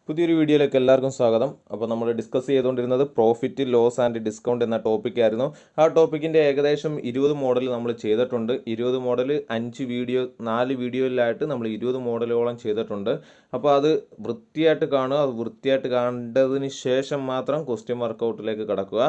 പുതിയൊരു വീഡിയോയിലേക്ക് എല്ലാവർക്കും സ്വാഗതം. അപ്പോൾ നമ്മൾ ഡിസ്കസ് ചെയ്തുകൊണ്ടിരുന്നത് പ്രോഫിറ്റ്, ലോസ് ആൻഡ് ഡിസ്കൗണ്ട് എന്ന ടോപ്പിക്കായിരുന്നു. ആ ടോപ്പിക്കിൻ്റെ ഏകദേശം 20 മോഡൽ നമ്മൾ ചെയ്തിട്ടുണ്ട്. 20 മോഡൽ 4 വീഡിയോയിലായിട്ട് നമ്മൾ 20 മോഡലുകളോളം ചെയ്തിട്ടുണ്ട്. അപ്പോൾ അത് വൃത്തിയായിട്ട് കാണുക. അത് വൃത്തിയായിട്ട് കണ്ടതിന് ശേഷം മാത്രം ക്വസ്റ്റ്യൻ വർക്കൗട്ടിലേക്ക് കടക്കുക.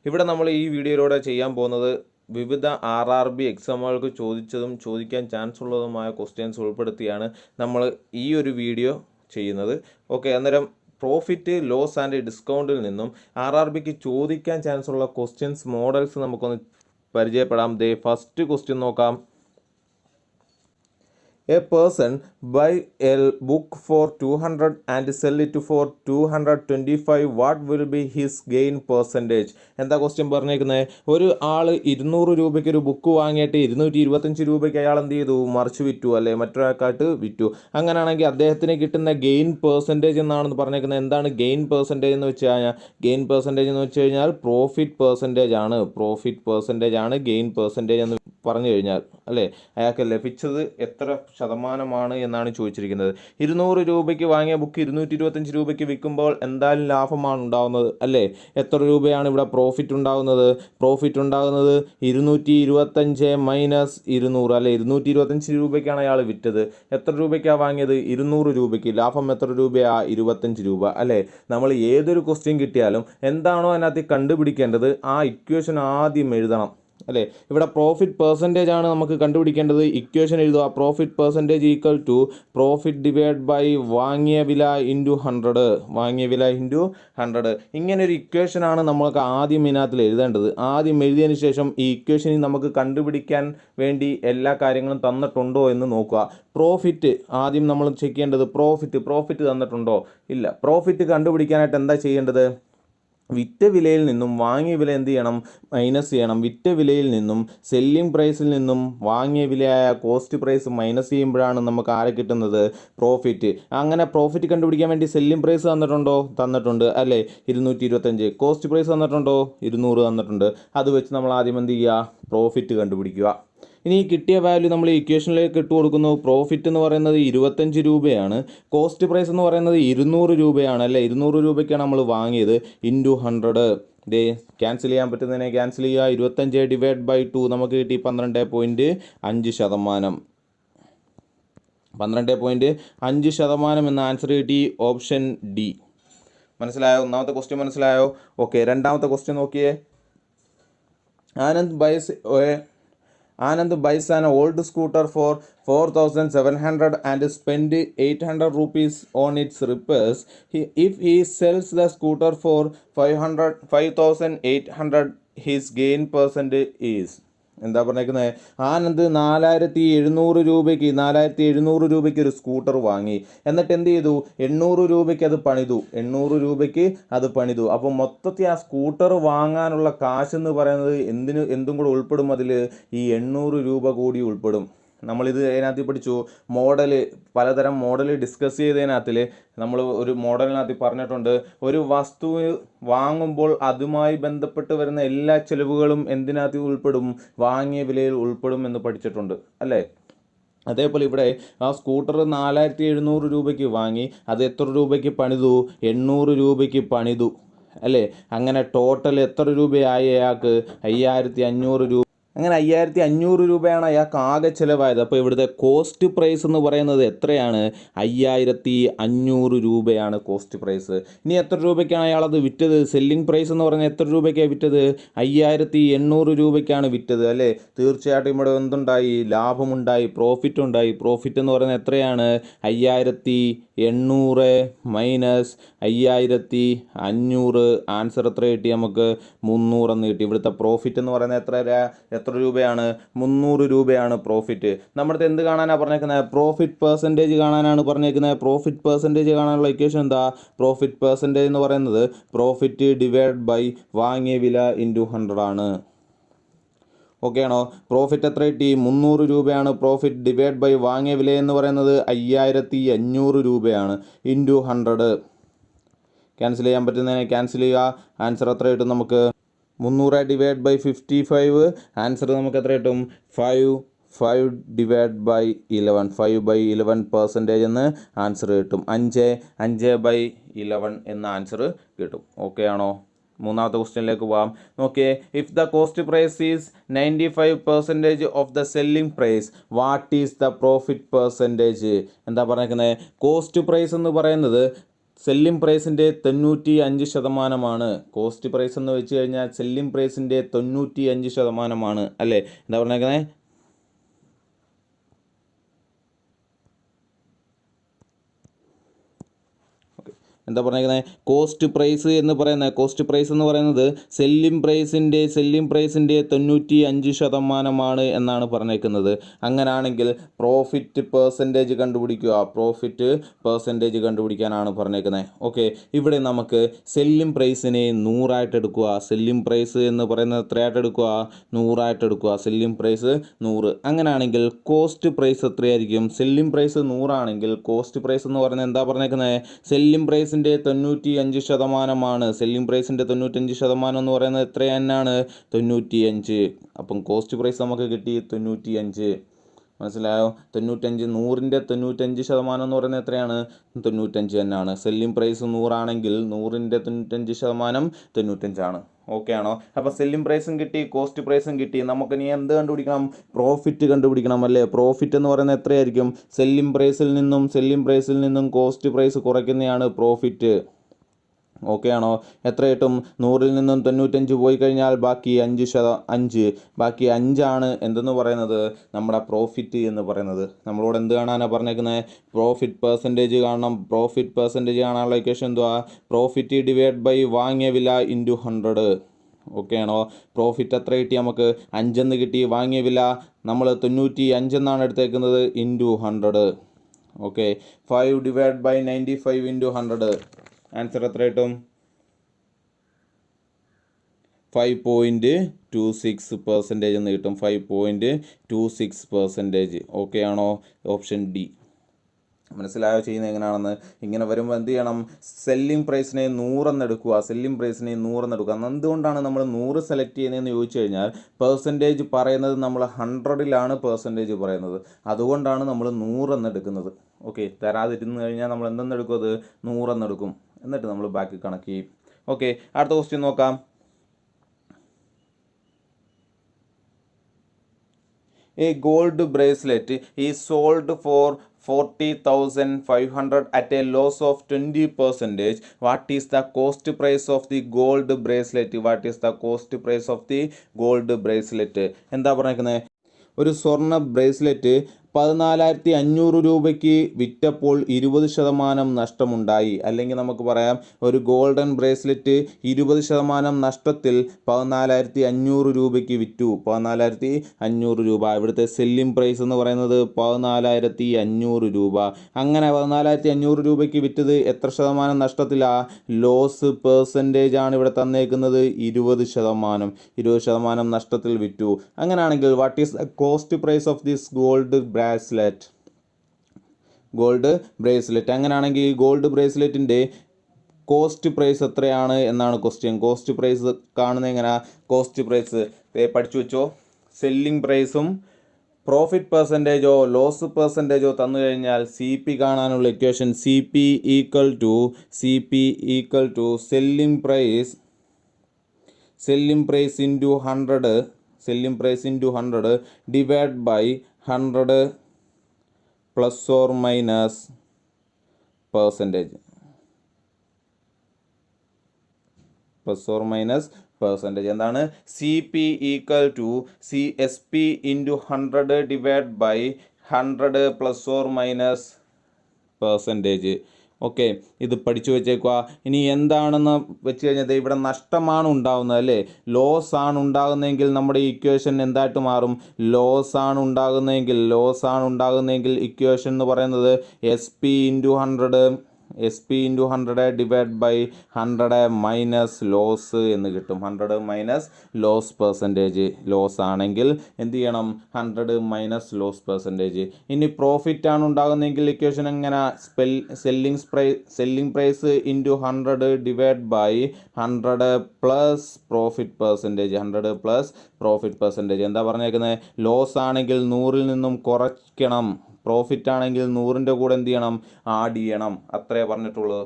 ഇവിടെ നമ്മൾ ഈ വീഡിയോയിലൂടെ ചെയ്യാൻ പോകുന്നത് വിവിധ RRB എക്സാമുകൾക്ക് ചോദിച്ചതും ചോദിക്കാൻ ചാൻസ് ഉള്ളതുമായ ക്വസ്റ്റ്യൻസ് ഉൾപ്പെടുത്തിയാണ് നമ്മൾ ഈ ഒരു വീഡിയോ ചെയ്യുന്നത്. ഓക്കെ, അന്നേരം പ്രോഫിറ്റ്, ലോസ് ആൻഡ് ഡിസ്കൗണ്ടിൽ നിന്നും RRBക്ക് ചോദിക്കാൻ ചാൻസ് ഉള്ള ക്വസ്റ്റ്യൻസ് മോഡൽസ് നമുക്കൊന്ന് പരിചയപ്പെടാം. ഫസ്റ്റ് ക്വസ്റ്റ്യൻ നോക്കാം. A person buy a book for 200 and sell it for 225. What will be his gain percentage? എന്താ ക്വസ്റ്റ്യൻ പറഞ്ഞേക്കുന്നത്? ഒരു ആൾ 200 രൂപയ്ക്ക് ഒരു ബുക്ക് വാങ്ങിയിട്ട് 225 രൂപയ്ക്ക് അയാൾ എന്ത് ചെയ്തു? മറിച്ച് വിറ്റു, അല്ലെ മറ്റൊരാൾക്കായിട്ട് വിറ്റു. അങ്ങനെയാണെങ്കിൽ അദ്ദേഹത്തിന് കിട്ടുന്ന ഗെയിൻ പെർസെൻറ്റേജ് എന്നാണെന്ന് പറഞ്ഞേക്കുന്നത്. എന്താണ് ഗെയിൻ പെർസെൻറ്റേജ് എന്ന് വെച്ച് കഴിഞ്ഞാൽ? ഗെയിൻ പെർസെൻറ്റേജ് എന്ന് വെച്ച് കഴിഞ്ഞാൽ പ്രോഫിറ്റ് പെർസെൻറ്റേജ് ആണ്. പ്രോഫിറ്റ് പെർസെൻറ്റേജ് ആണ് ഗെയിൻ പെർസെൻറ്റേജ് എന്ന് പറഞ്ഞു കഴിഞ്ഞാൽ, അല്ലേ, അയാൾക്ക് ലഭിച്ചത് എത്ര ശതമാനമാണ് എന്നാണ് ചോദിച്ചിരിക്കുന്നത്. 200 രൂപയ്ക്ക് വാങ്ങിയ ബുക്ക് 225 രൂപയ്ക്ക് വിൽക്കുമ്പോൾ എന്തായാലും ലാഭമാണ് ഉണ്ടാകുന്നത്, അല്ലേ? എത്ര രൂപയാണ് ഇവിടെ പ്രോഫിറ്റ് ഉണ്ടാകുന്നത്? പ്രോഫിറ്റ് ഉണ്ടാകുന്നത് 225 മൈനസ് 200, അല്ലേ? 225 രൂപയ്ക്കാണ് അയാൾ വിറ്റത്. എത്ര രൂപയ്ക്കാണ് വാങ്ങിയത്? 200 രൂപയ്ക്ക്. ലാഭം എത്ര രൂപയാണ്? 25 രൂപ, അല്ലേ? നമ്മൾ ഏതൊരു ക്വസ്റ്റ്യൻ കിട്ടിയാലും എന്താണോ അതിനകത്ത് കണ്ടുപിടിക്കേണ്ടത് ആ ഇക്വേഷൻ ആദ്യം എഴുതണം, അല്ലേ? ഇവിടെ പ്രോഫിറ്റ് പെർസെൻറ്റേജ് ആണ് നമുക്ക് കണ്ടുപിടിക്കേണ്ടത്. ഇക്വേഷൻ എഴുതുക. Profit percentage equal to profit divide by വാങ്ങിയ വില ഇൻറ്റു 100. വാങ്ങിയ വില ഇൻറ്റു 100. ഇങ്ങനൊരു ഇക്വേഷനാണ് നമ്മൾക്ക് ആദ്യം ഇതിനകത്തിൽ എഴുതേണ്ടത്. ആദ്യം എഴുതിയതിന് ശേഷം ഈ ഇക്വേഷനിൽ നമുക്ക് കണ്ടുപിടിക്കാൻ വേണ്ടി എല്ലാ കാര്യങ്ങളും തന്നിട്ടുണ്ടോ എന്ന് നോക്കുക. പ്രോഫിറ്റ് ആദ്യം നമ്മൾ ചെക്ക് ചെയ്യേണ്ടത്. പ്രോഫിറ്റ് തന്നിട്ടുണ്ടോ? ഇല്ല. പ്രോഫിറ്റ് കണ്ടുപിടിക്കാനായിട്ട് എന്താ ചെയ്യേണ്ടത്? വിറ്റ വിലയിൽ നിന്നും വാങ്ങിയ വില എന്ത് ചെയ്യണം? മൈനസ് ചെയ്യണം. വിറ്റ വിലയിൽ നിന്നും സെല്ലിംഗ് പ്രൈസിൽ നിന്നും വാങ്ങിയ വിലയായ കോസ്റ്റ് പ്രൈസ് മൈനസ് ചെയ്യുമ്പോഴാണ് നമുക്ക് ആരെ കിട്ടുന്നത്? പ്രോഫിറ്റ്. അങ്ങനെ പ്രോഫിറ്റ് കണ്ടുപിടിക്കാൻ വേണ്ടി സെല്ലിംഗ് പ്രൈസ് തന്നിട്ടുണ്ടോ? തന്നിട്ടുണ്ട്, അല്ലേ? 225. Cost price തന്നിട്ടുണ്ടോ? 200 തന്നിട്ടുണ്ട്. അത് വെച്ച് നമ്മൾ ആദ്യം എന്ത് ചെയ്യുക? പ്രോഫിറ്റ് കണ്ടുപിടിക്കുക. ഇനി കിട്ടിയ വാല്യൂ നമ്മൾ ഇക്വേഷനിലേക്ക് ഇട്ട് കൊടുക്കുന്നു. പ്രോഫിറ്റ് എന്ന് പറയുന്നത് 25 രൂപയാണ്. കോസ്റ്റ് പ്രൈസ് എന്ന് പറയുന്നത് 200 രൂപയാണ്, അല്ലേ? 200 രൂപയ്ക്കാണ് നമ്മൾ വാങ്ങിയത്. ഇൻറ്റു 100. ക്യാൻസൽ ചെയ്യാൻ പറ്റുന്നതിനെ ക്യാൻസൽ ചെയ്യുക. 25 ഡിവൈഡ് ബൈ 2 നമുക്ക് കിട്ടി 12.5%. 12.5% എന്ന ആൻസർ കിട്ടി. Option D. മനസ്സിലായോ? ഒന്നാമത്തെ ക്വസ്റ്റ്യൻ മനസ്സിലായോ? ഓക്കെ, രണ്ടാമത്തെ ക്വസ്റ്റ്യൻ നോക്കിയേ. Anand buys an old scooter for 4,700 and spend 800 rupees on its repairs. If he sells the scooter for 5,800, his gain percentage is. എന്താ പറഞ്ഞേക്കുന്നത്? ആനന്ദ് 4,700 രൂപയ്ക്ക് ഒരു സ്കൂട്ടർ വാങ്ങി. എന്നിട്ട് എന്ത് ചെയ്തു? 800 രൂപയ്ക്ക് അത് പണിതു. അപ്പോൾ മൊത്തത്തിൽ ആ സ്കൂട്ടർ വാങ്ങാനുള്ള കാശ് എന്ന് പറയുന്നത് എന്തും കൂടെ ഉൾപ്പെടും അതിൽ? ഈ 800 രൂപ കൂടി ഉൾപ്പെടും. നമ്മളിത് അതിനകത്ത് പഠിച്ചു. പലതരം മോഡൽ ഡിസ്കസ് ചെയ്തതിനകത്തിൽ നമ്മൾ ഒരു മോഡലിനകത്ത് പറഞ്ഞിട്ടുണ്ട്, ഒരു വസ്തു വാങ്ങുമ്പോൾ അതുമായി ബന്ധപ്പെട്ട് വരുന്ന എല്ലാ ചിലവുകളും എന്തിനകത്ത് ഉൾപ്പെടും? വാങ്ങിയ വിലയിൽ ഉൾപ്പെടും എന്ന് പഠിച്ചിട്ടുണ്ട്, അല്ലേ? അതേപോലെ ഇവിടെ ആ സ്കൂട്ടർ 4,700 രൂപയ്ക്ക് വാങ്ങി. അത് എത്ര രൂപയ്ക്ക് പണിതു? 800 രൂപയ്ക്ക് പണിതു, അല്ലേ? അങ്ങനെ ടോട്ടൽ എത്ര രൂപയായി അയാൾക്ക്? 5,500 രൂപ. അങ്ങനെ 5,500 രൂപയാണ് അയാൾക്ക് ആകെ ചിലവായത്. അപ്പോൾ ഇവിടുത്തെ കോസ്റ്റ് പ്രൈസ് എന്ന് പറയുന്നത് എത്രയാണ്? 5,500 രൂപയാണ് കോസ്റ്റ് പ്രൈസ്. ഇനി എത്ര രൂപയ്ക്കാണ് അയാളത് വിറ്റത്? സെല്ലിംഗ് പ്രൈസ് എന്ന് പറഞ്ഞാൽ എത്ര രൂപയ്ക്കാണ് വിറ്റത്? 5,800 രൂപയ്ക്കാണ് വിറ്റത്, അല്ലേ? തീർച്ചയായിട്ടും ഇവിടെ എന്തുണ്ടായി? ലാഭമുണ്ടായി, പ്രോഫിറ്റ് ഉണ്ടായി. പ്രോഫിറ്റ് എന്ന് പറയുന്നത് എത്രയാണ്? 5,800 മൈനസ് 5,500. ആൻസർ എത്ര കിട്ടി നമുക്ക്? 300 എന്ന് കിട്ടി. ഇവിടുത്തെ പ്രോഫിറ്റ് എന്ന് പറയുന്നത് എത്ര രൂപയാണ്? 300 രൂപയാണ് പ്രോഫിറ്റ്. നമ്മുടെ എന്ത് കാണാനാണ് പറഞ്ഞേക്കുന്നത്? പ്രോഫിറ്റ് പെർസെൻറ്റേജ് കാണാനാണ് പറഞ്ഞേക്കുന്നത്. പ്രോഫിറ്റ് പെർസെൻറ്റേജ് കാണാനുള്ള ഇക്വേഷൻ എന്താ? പ്രോഫിറ്റ് പെർസെൻറ്റേജ് എന്ന് പറയുന്നത് പ്രോഫിറ്റ് ഡിവൈഡ് ബൈ വാങ്ങിയ വില ഇൻറ്റു 100 ആണ്. ഓക്കെ ആണോ? പ്രോഫിറ്റ് എത്ര കിട്ടി? 300 രൂപയാണ്. പ്രോഫിറ്റ് ഡിവൈഡ് ബൈ വാങ്ങിയ വില എന്ന് പറയുന്നത് 5,500 രൂപയാണ്. ഇൻറ്റു 100. ക്യാൻസൽ ചെയ്യാൻ പറ്റുന്നതിനെ ക്യാൻസൽ ചെയ്യുക. ആൻസർ എത്ര കിട്ടും നമുക്ക്? 300 ഡിവൈഡ് ബൈ 55. ആൻസർ നമുക്ക് എത്ര കിട്ടും? 5/11 5/11% എന്ന് ആൻസർ കിട്ടും. 5/11 എന്ന ആൻസർ കിട്ടും. ഓക്കെ ആണോ? മൂന്നാമത്തെ ക്വസ്റ്റ്യനിലേക്ക് പോകാം. നോക്കിയേ, if the cost price is 95% of the selling price, what is the profit percentage? എന്താ പറഞ്ഞേക്കുന്നത്? കോസ്റ്റ് പ്രൈസ് എന്ന് പറയുന്നത് സെല്ലിംഗ് പ്രൈസിൻ്റെ 95%. കോസ്റ്റ് പ്രൈസ് എന്ന് വെച്ച് കഴിഞ്ഞാൽ സെല്ലിംഗ് പ്രൈസിൻ്റെ 95% അല്ലേ? എന്താ പറഞ്ഞേക്കുന്നത്? എന്താ പറഞ്ഞേക്കുന്നത്? കോസ്റ്റ് പ്രൈസ് എന്ന് പറയുന്നത് സെല്ലിംഗ് പ്രൈസിൻ്റെ 95% എന്നാണ് പറഞ്ഞേക്കുന്നത്. അങ്ങനെയാണെങ്കിൽ പ്രോഫിറ്റ് പെർസെൻറ്റേജ് കണ്ടുപിടിക്കാനാണ് പറഞ്ഞേക്കുന്നത്. ഓക്കെ, ഇവിടെ നമുക്ക് സെല്ലിംഗ് പ്രൈസിനെ 100 എടുക്കുക. സെല്ലിംഗ് പ്രൈസ് എന്ന് പറയുന്നത് എത്രയായിട്ട് എടുക്കുക? 100 എടുക്കുക. Selling price 100. അങ്ങനെയാണെങ്കിൽ കോസ്റ്റ് പ്രൈസ് എത്രയായിരിക്കും? സെല്ലിംഗ് പ്രൈസ് 100 ആണെങ്കിൽ കോസ്റ്റ് പ്രൈസ് എന്ന് പറയുന്നത് എന്താ പറഞ്ഞേക്കുന്നത്? സെല്ലിംഗ് പ്രൈസിൻ്റെ 95%. സെല്ലിംഗ് പ്രൈസിൻ്റെ 95% എന്ന് പറയുന്നത് എത്ര തന്നെയാണ്? 95. അപ്പം കോസ്റ്റ് പ്രൈസ് നമുക്ക് കിട്ടി 95. മനസ്സിലായോ? 95. 100ൻ്റെ 95% എന്ന് പറയുന്നത് എത്രയാണ്? 95 തന്നെയാണ്. സെല്ലിംഗ് പ്രൈസ് 100 ആണെങ്കിൽ 100ൻ്റെ 95% 95 ഓക്കെ ആണോ? അപ്പോൾ സെല്ലിംഗ് പ്രൈസും കിട്ടി, കോസ്റ്റ് പ്രൈസും കിട്ടി. നമുക്കിനി എന്ത് കണ്ടുപിടിക്കണം? പ്രോഫിറ്റ് കണ്ടുപിടിക്കണം അല്ലേ? പ്രോഫിറ്റ് എന്ന് പറയുന്നത് എത്രയായിരിക്കും? സെല്ലിംഗ് പ്രൈസിൽ നിന്നും കോസ്റ്റ് പ്രൈസ് കുറയ്ക്കുന്നതാണ് പ്രോഫിറ്റ്. ഓക്കെ ആണോ? എത്ര കിട്ടും? 100ൽ നിന്നും 95 പോയി കഴിഞ്ഞാൽ ബാക്കി 5 ബാക്കി 5 എന്തെന്ന് പറയുന്നത്? നമ്മുടെ പ്രോഫിറ്റ് എന്ന് പറയുന്നത്. നമ്മളോട് എന്ത് കാണാനാണ് പറഞ്ഞേക്കുന്നത്? പ്രോഫിറ്റ് പെർസെൻറ്റേജ് കാണണം. പ്രോഫിറ്റ് പെർസെൻറ്റേജ് കാണാനുള്ള ഇക്വേഷൻ എന്തുവാ? പ്രോഫിറ്റ് ഡിവൈഡ് ബൈ വാങ്ങിയ വില ഇൻറ്റു 100. ഓക്കെ ആണോ? പ്രോഫിറ്റ് എത്ര കിട്ടി നമുക്ക്? 5 കിട്ടി. വാങ്ങിയ വില നമ്മൾ 95 എന്നാണ് എടുത്തേക്കുന്നത്, ഇൻറ്റു 100. Okay, 5/95 into 100. ആൻസർ എത്ര കിട്ടും? 5.26% എന്ന് കിട്ടും. 5.26%. ഓക്കെ ആണോ? Option D. മനസ്സിലായോ ചെയ്യുന്നത് എങ്ങനെയാണെന്ന്? ഇങ്ങനെ വരുമ്പോൾ എന്ത് ചെയ്യണം? സെല്ലിംഗ് പ്രൈസിനെ 100 എടുക്കുക. എന്തുകൊണ്ടാണ് നമ്മൾ 100 സെലക്ട് ചെയ്യുന്നതെന്ന് ചോദിച്ചു കഴിഞ്ഞാൽ, പെർസെൻറ്റേജ് പറയുന്നത് നമ്മൾ 100ലാണ് പെർസെൻറ്റേജ് പറയുന്നത്. അതുകൊണ്ടാണ് നമ്മൾ 100 എടുക്കുന്നത്. ഓക്കെ, തരാതിരുന്ന് കഴിഞ്ഞാൽ നമ്മൾ എന്തെന്നെടുക്കും? അത് 100 എടുക്കും. എന്നിട്ട് നമ്മൾ ബാക്കി കണക്ക് ചെയ്യും. ഓക്കെ, അടുത്ത ക്വസ്റ്റ്യൻ നോക്കാം. A gold bracelet is sold for 40,500 at a loss of 20%. What is the cost price of the gold bracelet? എന്താ പറഞ്ഞേക്കുന്നത്? ഒരു സ്വർണ്ണ ബ്രേസ്ലെറ്റ് 14,500 രൂപയ്ക്ക് വിറ്റപ്പോൾ 20% നഷ്ടമുണ്ടായി. അല്ലെങ്കിൽ നമുക്ക് പറയാം, ഒരു ഗോൾഡൻ ബ്രേസ്ലെറ്റ് 20% നഷ്ടത്തിൽ 14,500 രൂപയ്ക്ക് വിറ്റു. 14,500 രൂപ. ഇവിടുത്തെ സെല്ലിംഗ് പ്രൈസ് എന്ന് പറയുന്നത് 14,500 രൂപ. അങ്ങനെ 14,500 രൂപയ്ക്ക് വിറ്റത് എത്ര ശതമാനം നഷ്ടത്തിലാണ്? ലോസ് പെർസെൻറ്റേജ് ആണ് ഇവിടെ തന്നേക്കുന്നത്, 20%. 20% നഷ്ടത്തിൽ വിറ്റു. അങ്ങനെയാണെങ്കിൽ what is the cost price of this gold bracelet? അങ്ങനെയാണെങ്കിൽ ഈ ഗോൾഡ് ബ്രേസ്ലെറ്റിൻ്റെ കോസ്റ്റ് പ്രൈസ് എത്രയാണ് എന്നാണ് ക്വസ്റ്റ്യൻ. കോസ്റ്റ് പ്രൈസ് കാണുന്നത് എങ്ങനെയാണ്? കോസ്റ്റ് പ്രൈസ് പഠിച്ചു വെച്ചോ. സെല്ലിംഗ് പ്രൈസും പ്രോഫിറ്റ് പെർസെൻറ്റേജോ ലോസ് പെർസെൻറ്റേജോ തന്നു കഴിഞ്ഞാൽ CP കാണാനുള്ള equation CP equal to selling price into 100 divide by 100 plus or minus percentage. എന്താണ്? CP equal to SP into 100 divide by 100 plus or minus percentage. Okay, ഇത് പഠിച്ചു വെച്ചേക്കുക. ഇനി എന്താണെന്ന് വെച്ച് കഴിഞ്ഞാൽ ഇവിടെ നഷ്ടമാണ് ഉണ്ടാകുന്നത് അല്ലേ? ലോസ് ആണ് ഉണ്ടാകുന്നതെങ്കിൽ നമ്മുടെ ഇക്വേഷൻ എന്തായിട്ട് മാറും? ലോസ് ആണ് ഉണ്ടാകുന്നതെങ്കിൽ ഇക്വേഷൻ എന്ന് പറയുന്നത് SP into 100 S P into 100 divide by 100 minus loss എന്ന് കിട്ടും. 100 മൈനസ് ലോസ് പെർസെൻറ്റേജ്. ലോസ് ആണെങ്കിൽ എന്ത് ചെയ്യണം? 100 മൈനസ് ലോസ് പെർസെൻറ്റേജ്. ഇനി പ്രോഫിറ്റ് ആണ് ഉണ്ടാകുന്നതെങ്കിൽ ഇക്വേഷൻ എങ്ങനെ? Selling price into 100 divide by 100 plus profit percentage. 100 plus profit percentage. എന്താ പറഞ്ഞേക്കുന്നത്? ലോസ് ആണെങ്കിൽ 100ൽ നിന്നും കുറയ്ക്കണം, പ്രോഫിറ്റ് ആണെങ്കിൽ 100ൻ്റെ കൂടെ എന്ത് ചെയ്യണം? ആഡ് ചെയ്യണം. അത്രേ പറഞ്ഞിട്ടുള്ളൂ.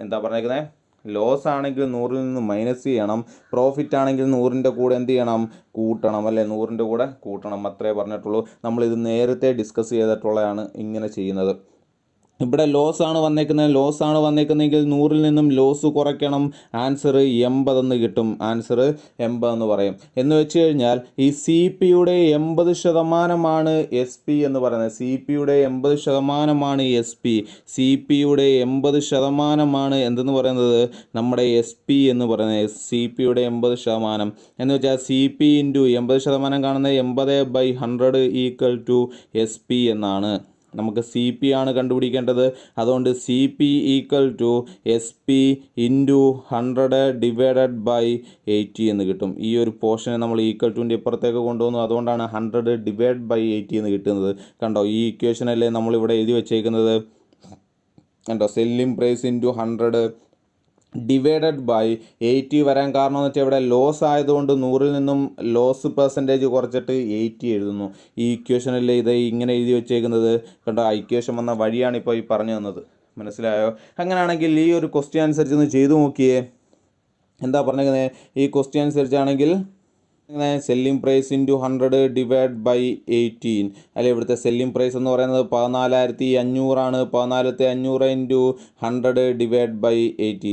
എന്താ പറഞ്ഞേക്കുന്നത്? ലോസ് ആണെങ്കിൽ 100ൽ നിന്ന് മൈനസ് ചെയ്യണം, പ്രോഫിറ്റ് ആണെങ്കിൽ 100ൻ്റെ കൂടെ എന്ത് ചെയ്യണം? കൂട്ടണം, അല്ലേ? 100ൻ്റെ കൂടെ കൂട്ടണം. അത്രേ പറഞ്ഞിട്ടുള്ളൂ. നമ്മളിത് നേരത്തെ ഡിസ്കസ് ചെയ്തിട്ടുള്ളതാണ് ഇങ്ങനെ ചെയ്യുന്നത്. ഇവിടെ ലോസ് ആണ് വന്നേക്കുന്നതെങ്കിൽ 100ൽ നിന്നും ലോസ് കുറയ്ക്കണം. ആൻസർ 80 എന്ന് കിട്ടും. ആൻസർ 80 എന്ന് പറയും. എന്ന് വെച്ച് കഴിഞ്ഞാൽ ഈ സി പിയുടെ 80% എസ് പി എന്ന് പറയുന്നത്. സി പിയുടെ 80% എസ് പി. സി പിയുടെ 80% എന്തെന്ന് പറയുന്നത്? നമ്മുടെ എസ് പി എന്ന് പറയുന്നത്. സി പിയുടെ 80% എന്ന് വെച്ചാൽ സി പി ഇൻറ്റു 80% കാണുന്നത് 80/100 ഈക്വൽ ടു എസ് പി എന്നാണ്. നമുക്ക് സി പി ആണ് കണ്ടുപിടിക്കേണ്ടത്. അതുകൊണ്ട് C P equal to S P into 100 divided by 80 എന്ന് കിട്ടും. ഈ ഒരു പോർഷനെ നമ്മൾ ഈക്വൽ ടുൻ്റെ ഇപ്പുറത്തേക്ക് കൊണ്ടുവന്നു. അതുകൊണ്ടാണ് 100 ഡിവൈഡ് ബൈ 80 എന്ന് കിട്ടുന്നത്. കണ്ടോ? ഈ ഇക്വേഷനല്ലേ നമ്മളിവിടെ എഴുതി വെച്ചേക്കുന്നത്. കണ്ടോ? Selling price into 100 divided by 80 വരാൻ കാരണം എന്ന് വെച്ചാൽ ഇവിടെ ലോസ് ആയതുകൊണ്ട് 100ൽ നിന്നും ലോസ് പെർസെൻറ്റേജ് കുറച്ചിട്ട് 80 എഴുതുന്നു. ഈ ഇക്വേഷനല്ലേ ഇത് ഇങ്ങനെ എഴുതി വെച്ചേക്കുന്നത്. കണ്ടോ? ആ ഇക്വേഷൻ വന്ന വഴിയാണ് ഇപ്പോൾ ഈ പറഞ്ഞു തന്നത്. മനസ്സിലായോ? അങ്ങനെയാണെങ്കിൽ ഈ ഒരു ക്വസ്റ്റ്യൻ അനുസരിച്ച് ഒന്ന് ചെയ്തു നോക്കിയേ. എന്താ പറഞ്ഞേക്കുന്നത്? ഈ ക്വസ്റ്റ്യൻ അനുസരിച്ചാണെങ്കിൽ selling price into 100 divide by 18 അല്ലെ? ഇവിടുത്തെ സെല്ലിംഗ് പ്രൈസ് എന്ന് പറയുന്നത് 14,500 ആണ്. 14,500 ഇൻറ്റു 100 ഡിവൈഡ് ബൈ 80.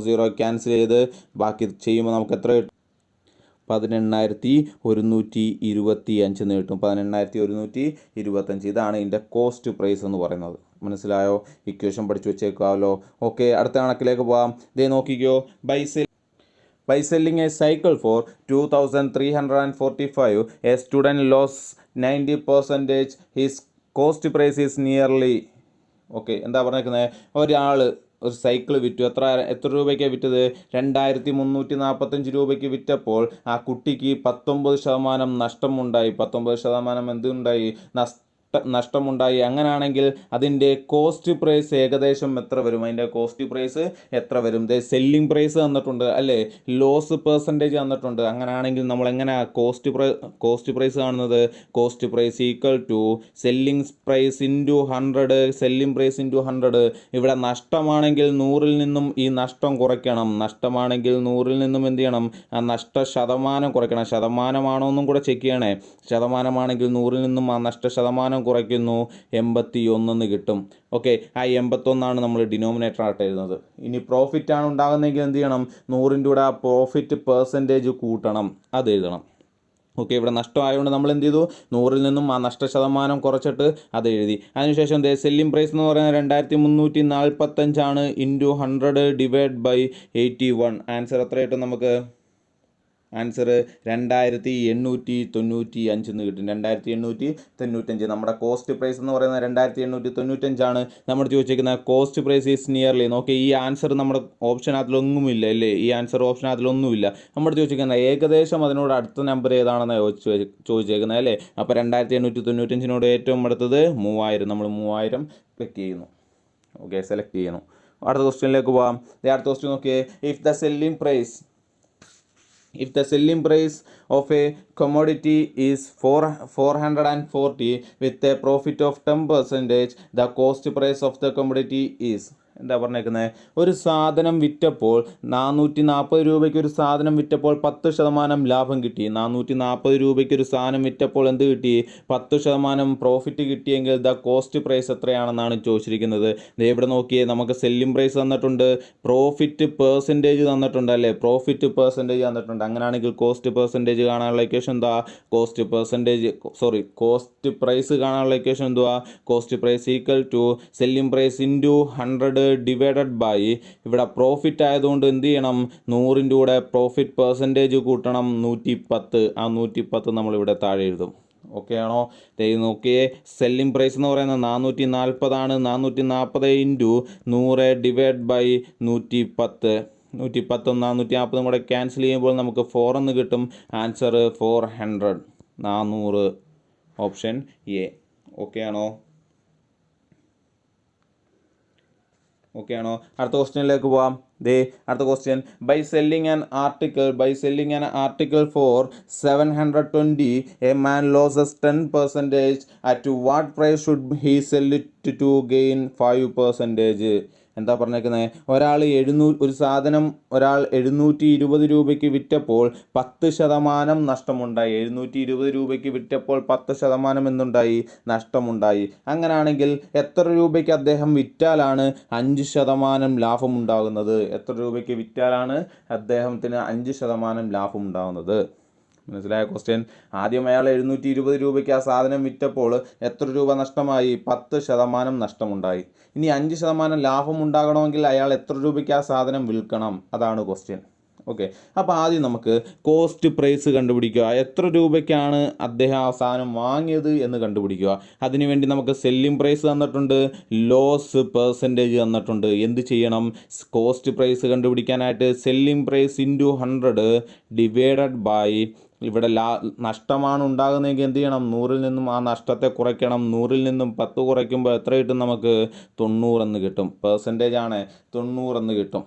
0 ക്യാൻസൽ ചെയ്ത് ബാക്കി ചെയ്യുമ്പോൾ നമുക്ക് എത്ര കിട്ടും? 18,125 എന്ന് കിട്ടും. 18,125. ഇതാണ് ഇതിൻ്റെ കോസ്റ്റ് പ്രൈസ് എന്ന് പറയുന്നത്. മനസ്സിലായോ? ഇക്വേഷൻ പഠിച്ചു വെച്ചേക്കാമല്ലോ. ഓക്കെ, അടുത്ത കണക്കിലേക്ക് പോകാം. ഇതേ നോക്കിക്കോ. By selling a cycle for 2,345, a student lost 90%. His cost price is nearly. Okay, എന്താ പറഞ്ഞേക്കുന്നത്? ഒരാൾ ഒരു സൈക്കിൾ വിറ്റു. എത്ര രൂപയ്ക്കാണ് വിറ്റത്? 2,345 രൂപയ്ക്ക് വിറ്റപ്പോൾ ആ കുട്ടിക്ക് 19% നഷ്ടമുണ്ടായി. 19% എന്തുണ്ടായി? നഷ്ടമുണ്ടായി. അങ്ങനെയാണെങ്കിൽ അതിൻ്റെ കോസ്റ്റ് പ്രൈസ് ഏകദേശം എത്ര വരും? അതിൻ്റെ കോസ്റ്റ് പ്രൈസ് എത്ര വരും? സെല്ലിംഗ് പ്രൈസ് തന്നിട്ടുണ്ട് അല്ലേ? ലോസ് പെർസെൻറ്റേജ് തന്നിട്ടുണ്ട്. അങ്ങനെയാണെങ്കിൽ നമ്മൾ എങ്ങനെയാണ് കോസ്റ്റ് പ്രൈസ് കാണുന്നത്? Cost price equal to selling price into 100. Selling price into 100. ഇവിടെ നഷ്ടമാണെങ്കിൽ 100ൽ നിന്നും ഈ നഷ്ടം കുറയ്ക്കണം. നഷ്ടമാണെങ്കിൽ 100ൽ നിന്നും എന്ത് ചെയ്യണം? ആ നഷ്ട ശതമാനം കുറയ്ക്കണം. ശതമാനമാണോ എന്നും കൂടെ ചെക്ക് ചെയ്യണേ. ശതമാനമാണെങ്കിൽ 100ൽ നിന്നും ആ നഷ്ട ശതമാനം കുറയ്ക്കുന്നു. 81 എന്ന് കിട്ടും. ഓക്കെ, ആ 81 നമ്മൾ ഡിനോമിനേറ്റർ ആയിട്ട് എഴുതുന്നത്. ഇനി പ്രോഫിറ്റ് ആണ് ഉണ്ടാകുന്നതെങ്കിൽ എന്ത് ചെയ്യണം? 100ൻ്റെ കൂടെ ആ പ്രോഫിറ്റ് പെർസെൻറ്റേജ് കൂട്ടണം. അത് എഴുതണം. ഓക്കെ, ഇവിടെ നഷ്ടമായതുകൊണ്ട് നമ്മൾ എന്ത് ചെയ്തു? 100ൽ നിന്നും ആ നഷ്ട ശതമാനം കുറച്ചിട്ട് അത് എഴുതി. അതിനുശേഷം സെല്ലിംഗ് പ്രൈസ് എന്ന് പറയുന്നത് 2,345 ഇൻറ്റു 100 ഡിവൈഡ് ബൈ 81. ആൻസർ എത്ര കിട്ടും നമുക്ക്? ആൻസർ 2,895 എന്ന് കിട്ടും. 2,895. നമ്മുടെ കോസ്റ്റ് പ്രൈസ് എന്ന് പറയുന്നത് 2,895. നമ്മൾ ചോദിച്ചിരിക്കുന്ന കോസ്റ്റ് പ്രൈസ് ഈസ് നിയർലി. നോക്കി, ഈ ആൻസർ നമ്മുടെ ഓപ്ഷനകത്തിലൊന്നുമില്ല അല്ലേ? ഈ ആൻസർ ഓപ്ഷനകത്തിലൊന്നുമില്ല. നമ്മൾ ചോദിച്ചിരിക്കുന്നത് ഏകദേശം അതിനോട് അടുത്ത നമ്പർ ഏതാണെന്ന് ചോദിച്ചേക്കുന്നത് അല്ലേ? അപ്പോൾ 2,895 ഏറ്റവും അടുത്തത് 3,000. നമ്മൾ 3,000 ക്ലിക്ക് ചെയ്യുന്നു. ഓക്കെ, സെലക്ട് ചെയ്യുന്നു. അടുത്ത ക്വസ്റ്റ്യനിലേക്ക് പോകാം. അടുത്ത ക്വസ്റ്റ്യൻ നോക്കിയേ. If the selling price of a commodity is 440 with a profit of 10%, the cost price of the commodity is. എന്താ പറഞ്ഞേക്കുന്നത്? ഒരു സാധനം വിറ്റപ്പോൾ 440 രൂപയ്ക്ക് ഒരു സാധനം വിറ്റപ്പോൾ 10% ലാഭം കിട്ടി. 440 രൂപയ്ക്ക് ഒരു സാധനം വിറ്റപ്പോൾ എന്ത് കിട്ടി? 10% പ്രോഫിറ്റ് കിട്ടിയെങ്കിൽ ദ കോസ്റ്റ് പ്രൈസ് എത്രയാണെന്നാണ് ചോദിച്ചിരിക്കുന്നത്. ഇവിടെ നോക്കിയേ, നമുക്ക് സെല്ലിംഗ് പ്രൈസ് തന്നിട്ടുണ്ട്, പ്രോഫിറ്റ് പെർസെൻറ്റേജ് തന്നിട്ടുണ്ട് അല്ലേ? പ്രോഫിറ്റ് പെർസെൻറ്റേജ് തന്നിട്ടുണ്ട്. അങ്ങനെയാണെങ്കിൽ കോസ്റ്റ് പെർസെൻറ്റേജ് കാണാനുള്ള ഇക്വേഷൻ എന്താ? കോസ്റ്റ് പ്രൈസ് കാണാനുള്ള ഇക്വേഷൻ എന്തുവാ? Cost price equal to selling price into 100 divided by, ഇവിടെ പ്രോഫിറ്റ് ആയതുകൊണ്ട് എന്ത് ചെയ്യണം? 100ൻ്റെ കൂടെ പ്രോഫിറ്റ് പെർസെൻറ്റേജ് കൂട്ടണം 110. ആ 110 നമ്മളിവിടെ താഴെ എഴുതും. ഓക്കെ ആണോ? നോക്കിയേ, സെല്ലിംഗ് പ്രൈസ് എന്ന് പറയുന്നത് 440 440 ഇൻറ്റു 100 ഡിവൈഡ് ബൈ 110. 110 440 കൂടെ ക്യാൻസൽ ചെയ്യുമ്പോൾ നമുക്ക് 4 എന്ന് കിട്ടും. Answer 400, 400, option A. ഓക്കെ ആണോ? അടുത്ത ക്വസ്റ്റ്യനിലേക്ക് പോവാം. അടുത്ത question, by selling an article for 720 a man loses 10%. At what price should he sell it to gain 5%? എന്താ പറഞ്ഞേക്കുന്നത്? ഒരു സാധനം 720 രൂപയ്ക്ക് വിറ്റപ്പോൾ 10% നഷ്ടമുണ്ടായി. 720 രൂപയ്ക്ക് വിറ്റപ്പോൾ 10% എന്തുണ്ടായി? നഷ്ടമുണ്ടായി. അങ്ങനെയാണെങ്കിൽ എത്ര രൂപയ്ക്ക് അദ്ദേഹം വിറ്റാലാണ് 5% ലാഭമുണ്ടാകുന്നത്? എത്ര രൂപയ്ക്ക് വിറ്റാലാണ് അദ്ദേഹത്തിന് 5% ലാഭമുണ്ടാകുന്നത്? മനസ്സിലായ ക്വസ്റ്റ്യൻ? ആദ്യം അയാൾ 720 രൂപയ്ക്ക് ആ സാധനം വിറ്റപ്പോൾ എത്ര രൂപ നഷ്ടമായി? 10% നഷ്ടമുണ്ടായി. ഇനി 5% ലാഭം ഉണ്ടാകണമെങ്കിൽ അയാൾ എത്ര രൂപയ്ക്ക് ആ സാധനം വിൽക്കണം? അതാണ് ക്വസ്റ്റ്യൻ. ഓക്കെ, അപ്പോൾ ആദ്യം നമുക്ക് കോസ്റ്റ് പ്രൈസ് കണ്ടുപിടിക്കുക. എത്ര രൂപയ്ക്കാണ് അദ്ദേഹം ആ സാധനം വാങ്ങിയത് എന്ന് കണ്ടുപിടിക്കുക. അതിനുവേണ്ടി നമുക്ക് സെല്ലിംഗ് പ്രൈസ് തന്നിട്ടുണ്ട്, ലോസ് പെർസെൻറ്റേജ് തന്നിട്ടുണ്ട്. എന്ത് ചെയ്യണം? കോസ്റ്റ് പ്രൈസ് കണ്ടുപിടിക്കാനായിട്ട് selling price into 100 divided by, ഇവിടെ നഷ്ടമാണ് ഉണ്ടാകുന്നതെങ്കിൽ എന്ത് ചെയ്യണം? 100-ൽ നിന്നും ആ നഷ്ടത്തെ കുറയ്ക്കണം. 100-ൽ നിന്നും 10 കുറയ്ക്കുമ്പോൾ എത്ര കിട്ടും? നമുക്ക് 90 എന്ന് കിട്ടും. പെർസെൻറ്റേജ് ആണ്, 90 എന്ന് കിട്ടും.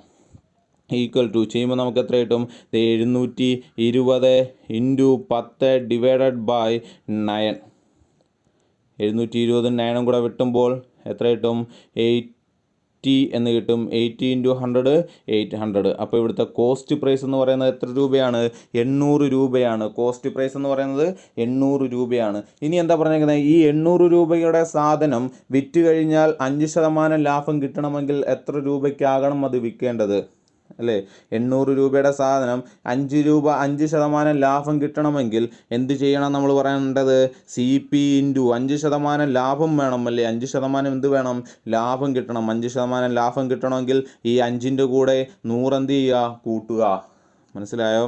ഈക്വൽ ടു ചെയ്യുമ്പോൾ നമുക്ക് എത്ര കിട്ടും? 720 ഇൻറ്റു 10 ഡിവൈഡഡ് ബൈ 9. 720 9 കൂടെ വിട്ടുമ്പോൾ എത്ര കിട്ടും? 80 എന്ന് കിട്ടും. 80 ഇൻറ്റു 100 800. അപ്പോൾ ഇവിടുത്തെ കോസ്റ്റ് പ്രൈസ് എന്ന് പറയുന്നത് എത്ര രൂപയാണ്? 800 രൂപയാണ്. കോസ്റ്റ് പ്രൈസ് എന്ന് പറയുന്നത് 800 രൂപയാണ്. ഇനി എന്താ പറഞ്ഞേക്കുന്നത്? ഈ 800 രൂപയുടെ സാധനം വിറ്റ് കഴിഞ്ഞാൽ 5% ലാഭം കിട്ടണമെങ്കിൽ എത്ര രൂപയ്ക്കാകണം അത് വിൽക്കേണ്ടത്? അല്ലേ? 800 രൂപയുടെ സാധനം 5 രൂപ 5% ലാഭം കിട്ടണമെങ്കിൽ എന്ത് ചെയ്യണം? നമ്മൾ പറയേണ്ടത് CP ഇൻറ്റു 5% ലാഭം വേണം അല്ലേ? 5% എന്ത് വേണം? ലാഭം കിട്ടണം. 5% ലാഭം കിട്ടണമെങ്കിൽ ഈ 5ൻ്റെ കൂടെ 100 എന്ത് ചെയ്യുക? കൂട്ടുക. മനസ്സിലായോ?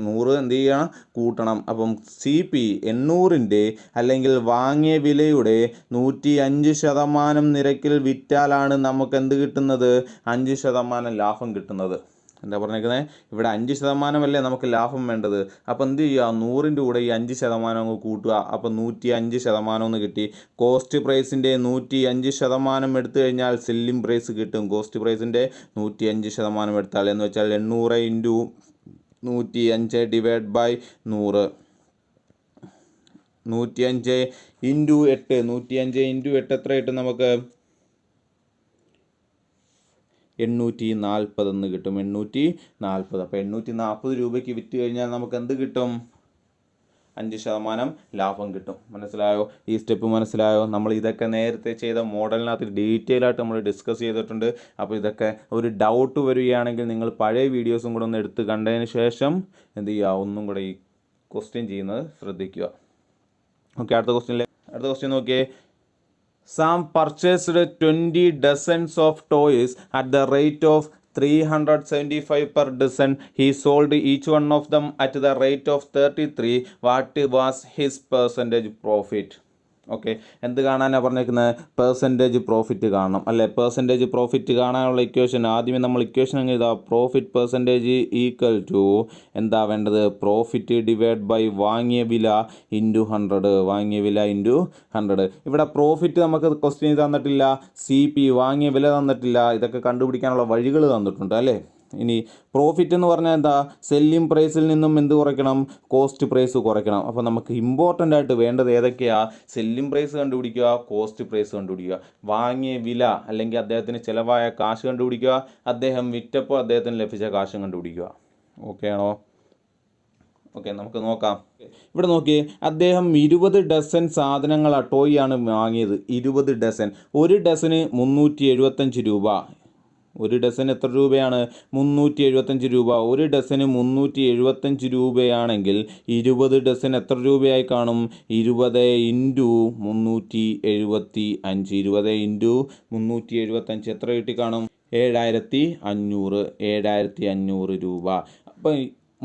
100 എന്ത് ചെയ്യണം? കൂട്ടണം. അപ്പം CP 800-ൻ്റെ അല്ലെങ്കിൽ വാങ്ങിയ വിലയുടെ 105% നിരക്കിൽ വിറ്റാലാണ് നമുക്ക് എന്ത് കിട്ടുന്നത്? 5% ലാഭം കിട്ടുന്നത്. എന്താ പറഞ്ഞേക്കുന്നത്? ഇവിടെ 5% അല്ലേ നമുക്ക് ലാഭം വേണ്ടത്. അപ്പോൾ എന്ത് ചെയ്യുക? 100ൻ്റെ കൂടെ ഈ 5% അങ്ങ് കൂട്ടുക. അപ്പോൾ 105% എന്ന് കിട്ടി. കോസ്റ്റ് പ്രൈസിൻ്റെ 105% എടുത്തു കഴിഞ്ഞാൽ സെല്ലിംഗ് പ്രൈസ് കിട്ടും. കോസ്റ്റ് പ്രൈസിൻ്റെ 105% എടുത്താൽ എന്ന് വെച്ചാൽ 800 into 105 divide by 100. 105 into 8. 105 into 8 എത്ര കിട്ടും നമുക്ക്? 840 എന്ന് കിട്ടും. 840. അപ്പോൾ 840 രൂപയ്ക്ക് വിറ്റ് കഴിഞ്ഞാൽ നമുക്ക് എന്ത് കിട്ടും? 5% ലാഭം കിട്ടും. മനസ്സിലായോ? ഈ സ്റ്റെപ്പ് മനസ്സിലായോ? നമ്മൾ ഇതൊക്കെ നേരത്തെ ചെയ്ത മോഡലിനകത്ത് ഡീറ്റെയിൽ ആയിട്ട് നമ്മൾ ഡിസ്കസ് ചെയ്തിട്ടുണ്ട്. അപ്പോൾ ഇതൊക്കെ ഒരു ഡൗട്ട് വരികയാണെങ്കിൽ നിങ്ങൾ പഴയ വീഡിയോസും കൂടെ ഒന്ന് എടുത്ത് കണ്ടതിന് ശേഷം എന്ത് ചെയ്യുക? ഒന്നും കൂടെ ഈ ക്വസ്റ്റ്യൻ ചെയ്യുന്നത് ശ്രദ്ധിക്കുക. ഓക്കെ, അടുത്ത ക്വസ്റ്റ്യൻ നോക്കിയേ. Sam purchased 20 dozens of toys at the rate of 375 per dozen. He sold each one of them at the rate of 33. What was his percentage profit? Okay, എന്ത് കാണാനാണ് പറഞ്ഞേക്കുന്നത്? പെർസെൻറ്റേജ് പ്രോഫിറ്റ് കാണണം അല്ലേ? Percentage profit കാണാനുള്ള equation ആദ്യമേ നമ്മൾ equation അങ്ങ് ഇതാ. പ്രോഫിറ്റ് പെർസെൻറ്റേജ് ഈക്വൽ ടു എന്താ വേണ്ടത്? പ്രോഫിറ്റ് ഡിവൈഡ് ബൈ വാങ്ങിയ വില ഇൻറ്റു 100. വാങ്ങിയ വില ഇൻറ്റു 100. ഇവിടെ പ്രോഫിറ്റ് നമുക്ക് ക്വസ്റ്റ്യൻ തന്നിട്ടില്ല. CP വാങ്ങിയ വില തന്നിട്ടില്ല. ഇതൊക്കെ കണ്ടുപിടിക്കാനുള്ള വഴികൾ തന്നിട്ടുണ്ട് അല്ലേ? ഇനി പ്രോഫിറ്റ് എന്ന് പറഞ്ഞാൽ എന്താ? സെല്ലിംഗ് പ്രൈസിൽ നിന്നും എന്ത് കുറയ്ക്കണം? കോസ്റ്റ് പ്രൈസ് കുറയ്ക്കണം. അപ്പോൾ നമുക്ക് ഇമ്പോർട്ടൻ്റ് ആയിട്ട് വേണ്ടത് ഏതൊക്കെയാണ്? സെല്ലിംഗ് പ്രൈസ് കണ്ടുപിടിക്കുക, കോസ്റ്റ് പ്രൈസ് കണ്ടുപിടിക്കുക, വാങ്ങിയ വില അല്ലെങ്കിൽ അദ്ദേഹത്തിന് ചിലവായ കാശ് കണ്ടുപിടിക്കുക, അദ്ദേഹം വിറ്റപ്പോൾ അദ്ദേഹത്തിന് ലഭിച്ച കാശും കണ്ടുപിടിക്കുക. ഓക്കെ ആണോ? ഓക്കെ, നമുക്ക് നോക്കാം. ഇവിടെ നോക്കി, അദ്ദേഹം 20 ഡസൻ സാധനങ്ങളാണ്, ടോയ് ആണ് വാങ്ങിയത്. 20 ഡസൻ. ഒരു ഡസന് 375 രൂപ. ഒരു ഡസൻ എത്ര രൂപയാണ്? 375 രൂപ. ഒരു ഡസന് 375 രൂപയാണെങ്കിൽ 20 ഡസൻ എത്ര രൂപയായി കാണും? 20 ഇൻറ്റു 375. 20 ഇൻറ്റു 375 എത്ര കിട്ടി കാണും? 7500. 7500 രൂപ. അപ്പം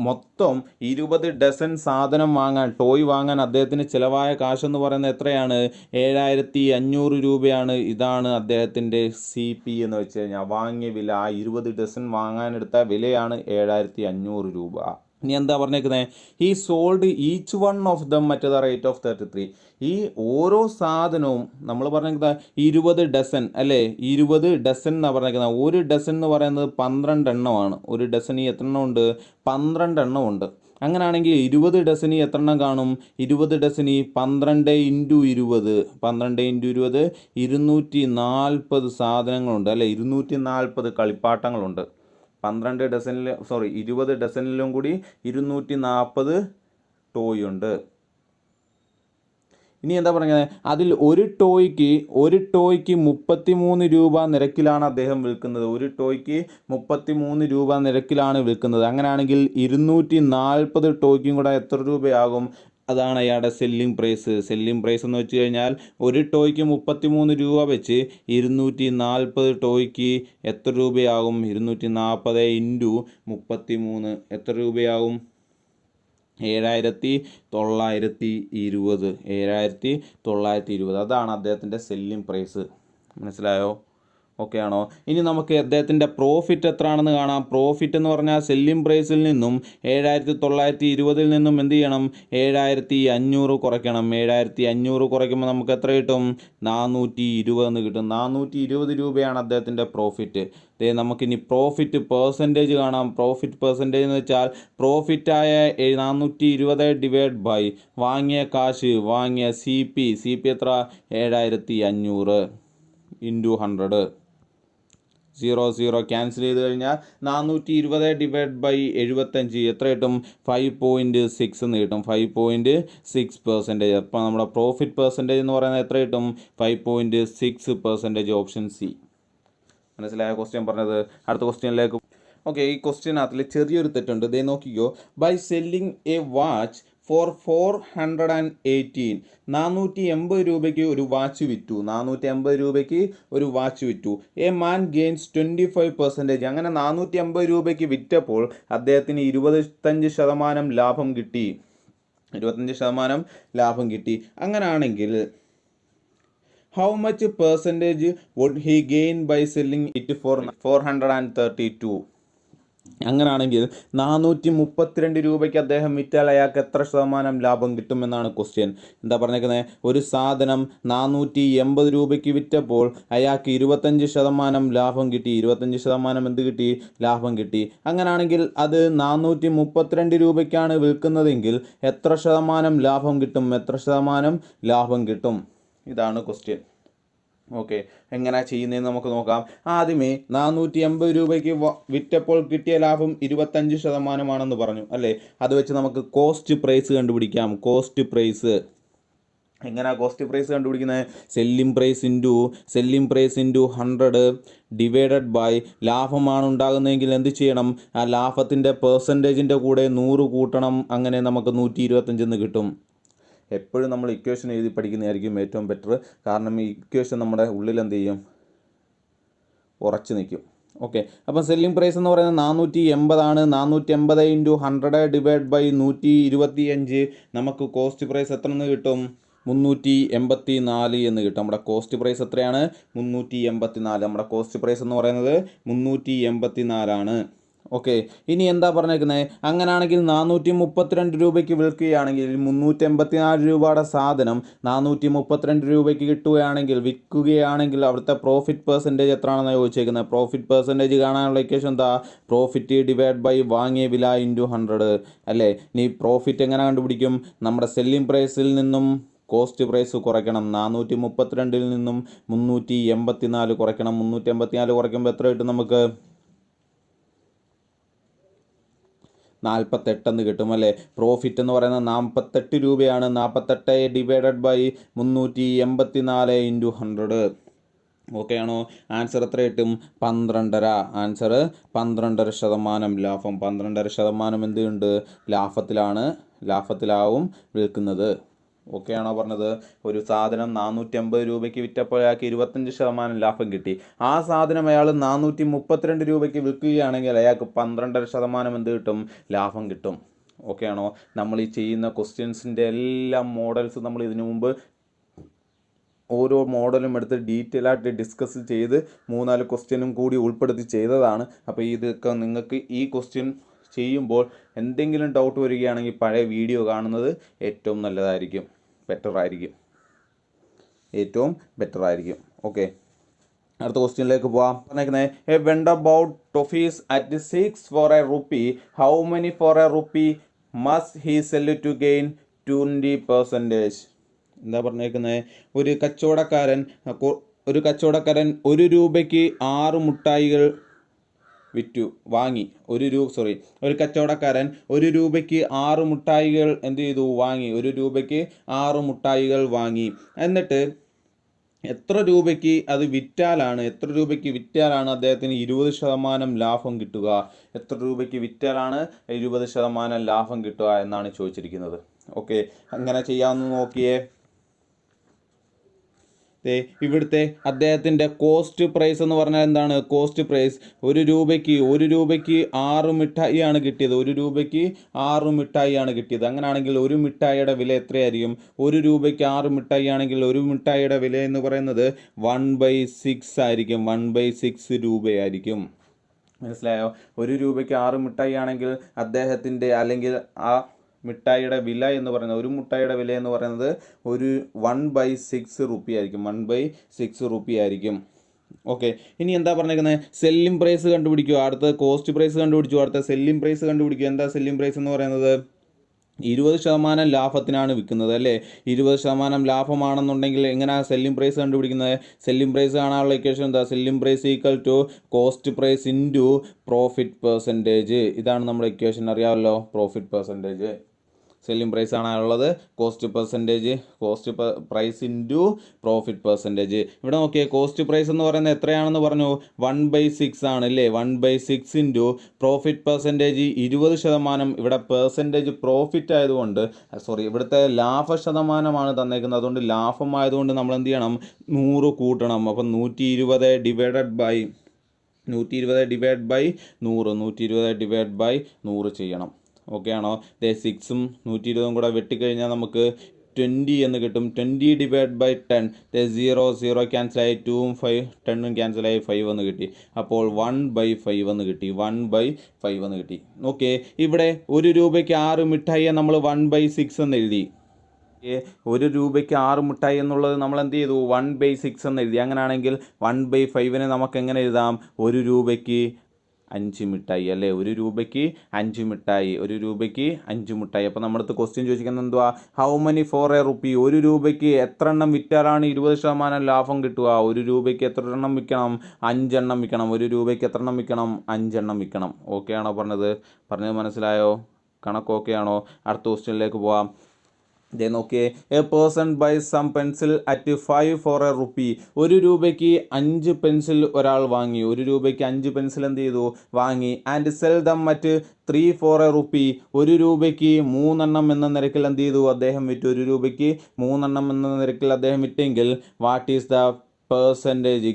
മൊത്തം 20 ഡസൻ സാധനം വാങ്ങാൻ, ടോയ് വാങ്ങാൻ അദ്ദേഹത്തിന് ചിലവായ കാശെന്ന് പറയുന്നത് എത്രയാണ്? 7500 രൂപയാണ്. ഇതാണ് അദ്ദേഹത്തിൻ്റെ CP എന്ന് വെച്ച് കഴിഞ്ഞാൽ വാങ്ങിയ വില. ആ 20 ഡസൻ വാങ്ങാനെടുത്ത വിലയാണ് 7500 രൂപ. ഇനി എന്താ പറഞ്ഞേക്കുന്നത്? ഈ sold each one of them at the rate of 33. ഈ ഓരോ സാധനവും നമ്മൾ പറഞ്ഞേക്കുന്നത് 20 ഡസൻ അല്ലേ? 20 ഡസൻ എന്നാണ് പറഞ്ഞേക്കുന്നത്. ഒരു ഡസൻ എന്ന് പറയുന്നത് 12 എണ്ണമാണ്. ഒരു ഡസന് എത്ര എണ്ണം ഉണ്ട്? 12 എണ്ണം ഉണ്ട്. അങ്ങനെയാണെങ്കിൽ 20 ഡസന് എത്ര എണ്ണം കാണും? 20 ഡസന് 12 × 20, 12 × 20 240 സാധനങ്ങളുണ്ട് അല്ലേ? 240 കളിപ്പാട്ടങ്ങളുണ്ട്. 12 ഡസനിൽ 20 ഡസനിലും കൂടി 240 ടോയ് ഉണ്ട്. ഇനി എന്താ പറയുന്നത്? അതിൽ ഒരു ടോയ്ക്ക് 33 രൂപ നിരക്കിലാണ് അദ്ദേഹം വിൽക്കുന്നത്. ഒരു ടോയ്ക്ക് 33 രൂപ നിരക്കിലാണ് വിൽക്കുന്നത്. അങ്ങനെയാണെങ്കിൽ 240 ടോയ്ക്കും കൂടെ എത്ര രൂപയാകും? അതാണ് അയാളുടെ സെല്ലിംഗ് പ്രൈസ്. സെല്ലിംഗ് പ്രൈസ് എന്ന് വെച്ച് കഴിഞ്ഞാൽ ഒരു ടോയ്ക്ക് 33 രൂപ വെച്ച് 240 ടോയ്ക്ക് എത്ര രൂപയാകും? 240 × 33 എത്ര രൂപയാകും? 7920. 7920. അതാണ് അദ്ദേഹത്തിൻ്റെ സെല്ലിംഗ് പ്രൈസ്. മനസ്സിലായോ? ഓക്കെ ആണോ? ഇനി നമുക്ക് അദ്ദേഹത്തിൻ്റെ പ്രോഫിറ്റ് എത്രയാണെന്ന് കാണാം. പ്രോഫിറ്റ് എന്ന് പറഞ്ഞാൽ സെല്ലിംഗ് പ്രൈസിൽ നിന്നും 7920 നിന്നും എന്ത് ചെയ്യണം? 7500 കുറയ്ക്കണം. 7500 കുറയ്ക്കുമ്പോൾ നമുക്ക് എത്ര കിട്ടും? 420 എന്ന് കിട്ടും. 420 രൂപയാണ് അദ്ദേഹത്തിൻ്റെ പ്രോഫിറ്റ്. നമുക്കിനി പ്രോഫിറ്റ് പെർസെൻറ്റേജ് കാണാം. പ്രോഫിറ്റ് പെർസെൻറ്റേജ് എന്ന് വെച്ചാൽ പ്രോഫിറ്റായ 420 ഡിവൈഡ് ബൈ വാങ്ങിയ കാശ്, വാങ്ങിയ CP എത്ര? 7500 × 100. 0 ക്യാൻസൽ ചെയ്ത് കഴിഞ്ഞാൽ 420 ഡിവൈഡ് ബൈ 75 എത്ര കിട്ടും? 5.6 എന്ന് കിട്ടും. 5.6%. അപ്പോൾ നമ്മുടെ പ്രോഫിറ്റ് പെർസെൻറ്റേജ് എന്ന് പറയുന്നത് എത്ര കിട്ടും? 5.6%. Option C. മനസ്സിലായ ക്വസ്റ്റ്യൻ പറഞ്ഞത്? അടുത്ത ക്വസ്റ്റ്യനിലേക്ക്. ഓക്കെ, ഈ ക്വസ്റ്റ്യനകത്തിൽ ചെറിയൊരു തെറ്റുണ്ട്. ദേ നോക്കിക്കോ. By selling a watch for 418. 480 രൂപയ്ക്ക് ഒരു വാച്ച് വിറ്റു. 480 രൂപയ്ക്ക് ഒരു വാച്ച് വിറ്റു. A man gains 25%. അങ്ങനെ 480 രൂപയ്ക്ക് വിറ്റപ്പോൾ അദ്ദേഹത്തിന് 25% ലാഭം കിട്ടി. 25% ലാഭം കിട്ടി. അങ്ങനെയാണെങ്കിൽ how much percentage would he gain by selling it for 432? അങ്ങനെയാണെങ്കിൽ 432 രൂപയ്ക്ക് അദ്ദേഹം വിറ്റാൽ അയാൾക്ക് എത്ര ശതമാനം ലാഭം കിട്ടുമെന്നാണ് ക്വസ്റ്റ്യൻ. എന്താ പറഞ്ഞേക്കുന്നത്? ഒരു സാധനം 480 രൂപയ്ക്ക് വിറ്റപ്പോൾ അയാൾക്ക് 25% ലാഭം കിട്ടി. 25% എന്ത് കിട്ടി? ലാഭം കിട്ടി. അങ്ങനെയാണെങ്കിൽ അത് 432 രൂപയ്ക്കാണ് വിൽക്കുന്നതെങ്കിൽ എത്ര ശതമാനം ലാഭം കിട്ടും? എത്ര ശതമാനം ലാഭം കിട്ടും? ഇതാണ് ക്വസ്റ്റ്യൻ. ഓക്കെ, എങ്ങനെയാണ് ചെയ്യുന്നതെന്ന് നമുക്ക് നോക്കാം. ആദ്യമേ 480 രൂപയ്ക്ക് വിറ്റപ്പോൾ കിട്ടിയ ലാഭം 25% പറഞ്ഞു അല്ലേ? അത് വെച്ച് നമുക്ക് കോസ്റ്റ് പ്രൈസ് കണ്ടുപിടിക്കാം. കോസ്റ്റ് പ്രൈസ് എങ്ങനെയാണ് കോസ്റ്റ് പ്രൈസ് കണ്ടുപിടിക്കുന്നത്? Selling price into 100 divided by ലാഭമാണ് ഉണ്ടാകുന്നതെങ്കിൽ എന്ത് ചെയ്യണം? ആ ലാഭത്തിൻ്റെ പെർസെൻറ്റേജിൻ്റെ കൂടെ 100 കൂട്ടണം. അങ്ങനെ നമുക്ക് 125 കിട്ടും. എപ്പോഴും നമ്മൾ ഇക്വേഷൻ എഴുതി പഠിക്കുന്നതായിരിക്കും ഏറ്റവും ബെറ്റർ. കാരണം ഈ ഇക്വേഷൻ നമ്മുടെ ഉള്ളിൽ എന്ത് ചെയ്യും? ഉറച്ചു നിൽക്കും. ഓക്കെ, അപ്പം സെല്ലിംഗ് പ്രൈസ് എന്ന് പറയുന്നത് 480 ആണ്. 480 × 100 ഡിവൈഡ് ബൈ 125 നമുക്ക് കോസ്റ്റ് പ്രൈസ് എത്ര എന്ന് കിട്ടും? 384 എന്ന് കിട്ടും. നമ്മുടെ കോസ്റ്റ് പ്രൈസ് എത്രയാണ്? 384. നമ്മുടെ കോസ്റ്റ് പ്രൈസ് എന്ന് പറയുന്നത് 384 ആണ്. ഓക്കെ, ഇനി എന്താ പറഞ്ഞേക്കുന്നത്? അങ്ങനെയാണെങ്കിൽ 432 രൂപയ്ക്ക് വിൽക്കുകയാണെങ്കിൽ 384 രൂപയുടെ സാധനം 432 രൂപയ്ക്ക് വിൽക്കുകയാണെങ്കിൽ അവിടുത്തെ പ്രോഫിറ്റ് പെർസെൻറ്റേജ് എത്രയാണെന്ന് ചോദിച്ചേക്കുന്നത്. പ്രോഫിറ്റ് പെർസെൻറ്റേജ് കാണാനുള്ള ഇക്വേഷൻ എന്താ? പ്രോഫിറ്റ് ഡിവൈഡ് ബൈ വാങ്ങിയ വില ഇൻറ്റു 100 അല്ലേ? ഇനി പ്രോഫിറ്റ് എങ്ങനെ കണ്ടുപിടിക്കും? നമ്മുടെ സെല്ലിംഗ് പ്രൈസിൽ നിന്നും കോസ്റ്റ് പ്രൈസ് കുറയ്ക്കണം. 432 നിന്നും 384 കുറയ്ക്കണം. 384 കുറയ്ക്കുമ്പോൾ എത്ര കിട്ടും നമുക്ക്? 48 എന്ന് കിട്ടും അല്ലേ? പ്രോഫിറ്റ് എന്ന് പറയുന്നത് 48 രൂപയാണ്. 48 ഡിവൈഡഡ് ബൈ 384 ഇൻറ്റു 100. ഓക്കെ ആണോ? ആൻസർ എത്ര കിട്ടും? 12.5. ആൻസർ 12% ലാഭം. 12% എന്തുണ്ട്? ലാഭത്തിലാവും വിൽക്കുന്നത്. ഓക്കെ ആണോ പറഞ്ഞത്? ഒരു സാധനം 450 രൂപയ്ക്ക് വിറ്റപ്പോൾ അയാൾക്ക് 25% ലാഭം കിട്ടി. ആ സാധനം അയാൾ 432 രൂപയ്ക്ക് വിൽക്കുകയാണെങ്കിൽ അയാൾക്ക് 12.5% എന്ത് കിട്ടും? ലാഭം കിട്ടും. ഓക്കെ ആണോ? നമ്മൾ ഈ ചെയ്യുന്ന ക്വസ്റ്റ്യൻസിൻ്റെ എല്ലാ മോഡൽസ് നമ്മൾ ഇതിനു മുമ്പ് ഓരോ മോഡലും എടുത്ത് ഡീറ്റെയിൽ ആയിട്ട് ഡിസ്കസ് ചെയ്ത് 3-4 ക്വസ്റ്റ്യനും കൂടി ഉൾപ്പെടുത്തി ചെയ്തതാണ്. അപ്പോൾ ഇതൊക്കെ നിങ്ങൾക്ക് ഈ ക്വസ്റ്റ്യൻ ചെയ്യുമ്പോൾ എന്തെങ്കിലും ഡൗട്ട് വരികയാണെങ്കിൽ പഴയ വീഡിയോ കാണുന്നത് ഏറ്റവും നല്ലതായിരിക്കും, ഏറ്റവും ബെറ്റർ ആയിരിക്കും. ഓക്കെ, അടുത്ത ക്വസ്റ്റ്യനിലേക്ക് പോവാം. പറഞ്ഞേക്കുന്നത് a vendor bought toffees at 6 for a rupee. How many for a rupee must he sell to gain 20%? എന്താ പറഞ്ഞേക്കുന്നത്? ഒരു കച്ചവടക്കാരൻ 1 രൂപയ്ക്ക് 6 മുട്ടായികൾ ഒരു കച്ചവടക്കാരൻ 1 രൂപയ്ക്ക് 6 മുട്ടായികൾ എന്ത് ചെയ്തു? വാങ്ങി. 1 രൂപയ്ക്ക് 6 മുട്ടായികൾ വാങ്ങി. എന്നിട്ട് എത്ര രൂപയ്ക്ക് വിറ്റാലാണ് അദ്ദേഹത്തിന് 20% ലാഭം കിട്ടുക? എത്ര രൂപയ്ക്ക് വിറ്റാലാണ് 20% ലാഭം കിട്ടുക എന്നാണ് ചോദിച്ചിരിക്കുന്നത്. ഓക്കെ, അങ്ങനെ ചെയ്യാമെന്ന് നോക്കിയേ. ഇവിടുത്തെ അദ്ദേഹത്തിൻ്റെ കോസ്റ്റ് പ്രൈസ് എന്ന് പറഞ്ഞാൽ എന്താണ്? കോസ്റ്റ് പ്രൈസ് 1 രൂപയ്ക്ക് 6 മിഠായിയാണ് കിട്ടിയത്. 1 രൂപയ്ക്ക് 6 മിഠായിയാണ് കിട്ടിയത്. അങ്ങനെയാണെങ്കിൽ ഒരു മിഠായിയുടെ വില എത്രയായിരിക്കും? 1 രൂപയ്ക്ക് 6 മിഠായി ആണെങ്കിൽ ഒരു മിഠായിയുടെ വില എന്ന് പറയുന്നത് 1/6 ആയിരിക്കും. 1/6 രൂപയായിരിക്കും. മനസ്സിലായോ? 1 രൂപയ്ക്ക് 6 മിഠായി ആണെങ്കിൽ അദ്ദേഹത്തിൻ്റെ അല്ലെങ്കിൽ ആ മിഠായിയുടെ വില എന്ന് പറയുന്നത്, ഒരു മിഠായിയുടെ വില എന്ന് പറയുന്നത് ഒരു 1/6 റുപ്പി ആയിരിക്കും. 1/6 റുപ്പി ആയിരിക്കും. ഓക്കെ, ഇനി എന്താ പറഞ്ഞേക്കുന്നത്? സെല്ലിംഗ് പ്രൈസ് കണ്ടുപിടിക്കുക. അടുത്ത കോസ്റ്റ് പ്രൈസ് കണ്ടുപിടിച്ചു, അടുത്ത സെല്ലിംഗ് പ്രൈസ് കണ്ടുപിടിക്കുക. എന്താ സെല്ലിംഗ് പ്രൈസ് എന്ന് പറയുന്നത്? 20% ലാഭത്തിനാണ് വിൽക്കുന്നത് അല്ലേ? 20% ലാഭമാണെന്നുണ്ടെങ്കിൽ എങ്ങനെയാണ് സെല്ലിംഗ് പ്രൈസ് കണ്ടുപിടിക്കുന്നത്? സെല്ലിംഗ് പ്രൈസ് കാണാനുള്ള ഇക്വേഷൻ എന്താ? Selling price equal to cost price into profit percentage. ഇതാണ് നമ്മുടെ ഇക്വേഷൻ, അറിയാമല്ലോ, പ്രോഫിറ്റ് പെർസെൻറ്റേജ്. സെല്ലിംഗ് പ്രൈസ് ആണുള്ളത് cost price into profit percentage. ഇവിടെ നോക്കിയേ, കോസ്റ്റ് പ്രൈസ് എന്ന് പറയുന്നത് എത്രയാണെന്ന് പറഞ്ഞു? 1/6 ആണ് അല്ലേ? 1/6 ഇൻറ്റു പ്രോഫിറ്റ് പെർസെൻറ്റേജ് 20%. ഇവിടെ പെർസെൻറ്റേജ് പ്രോഫിറ്റ് ആയതുകൊണ്ട് ഇവിടുത്തെ ലാഭശതമാനമാണ് തന്നേക്കുന്നത്. അതുകൊണ്ട് ലാഭമായതുകൊണ്ട് നമ്മൾ എന്ത് ചെയ്യണം? 100 കൂട്ടണം. അപ്പം 120 ഡിവൈഡഡ് ബൈ 100 ചെയ്യണം. ഓക്കെ ആണോ? 6ഉം 120ഉം കൂടെ വെട്ടിക്കഴിഞ്ഞാൽ നമുക്ക് 20 എന്ന് കിട്ടും. 20 ഡിവൈഡ് ബൈ 10, 0 ക്യാൻസലായി, 2ഉം 10ഉം ക്യാൻസലായി, 5 എന്ന് കിട്ടി. അപ്പോൾ 1/5 എന്ന് കിട്ടി. 1/5 എന്ന് കിട്ടി. ഓക്കെ, ഇവിടെ 1 രൂപയ്ക്ക് 6 മിഠായിയെ നമ്മൾ 1/6 എന്ന് എഴുതി. 1 രൂപയ്ക്ക് 6 മിഠായി എന്നുള്ളത് നമ്മൾ എന്ത് ചെയ്തു? 1/6 എന്ന് എഴുതി. അങ്ങനെയാണെങ്കിൽ 1/5നെ നമുക്ക് എങ്ങനെ എഴുതാം? 1 രൂപയ്ക്ക് 5 മിഠായി അല്ലേ? 1 രൂപയ്ക്ക് 5 മിഠായി. 1 രൂപയ്ക്ക് 5 മിഠായി. അപ്പോൾ നമ്മുടെ അടുത്ത് ക്വസ്റ്റ്യൻ ചോദിക്കുന്നത് എന്തുവാ? How many for a rupee? 1 രൂപയ്ക്ക് എത്ര എണ്ണം വിറ്റാലാണ് 20% ലാഭം കിട്ടുക? 1 രൂപയ്ക്ക് എത്ര എണ്ണം വിൽക്കണം? 5 എണ്ണം വിൽക്കണം. 1 രൂപയ്ക്ക് എത്ര എണ്ണം വിൽക്കണം? 5 എണ്ണം വിൽക്കണം. ഓക്കെ ആണോ പറഞ്ഞത് മനസ്സിലായോ? കണക്ക് ഓക്കെ ആണോ? അടുത്ത ക്വസ്റ്റ്യനിലേക്ക് പോവാം. നോക്കിയേ, a person buy some pencil at 5 for a rupee. 1 രൂപയ്ക്ക് 5 പെൻസിൽ ഒരാൾ വാങ്ങി. 1 രൂപയ്ക്ക് 5 പെൻസിൽ എന്ത് ചെയ്തു? വാങ്ങി. And cell dum at 3 for a rupee. 1 രൂപയ്ക്ക് 3 എണ്ണം എന്ന നിരക്കിൽ എന്ത് ചെയ്തു? അദ്ദേഹം വിറ്റു. 1 രൂപയ്ക്ക് 3 എണ്ണം എന്ന നിരക്കിൽ അദ്ദേഹം വിറ്റെങ്കിൽ what is the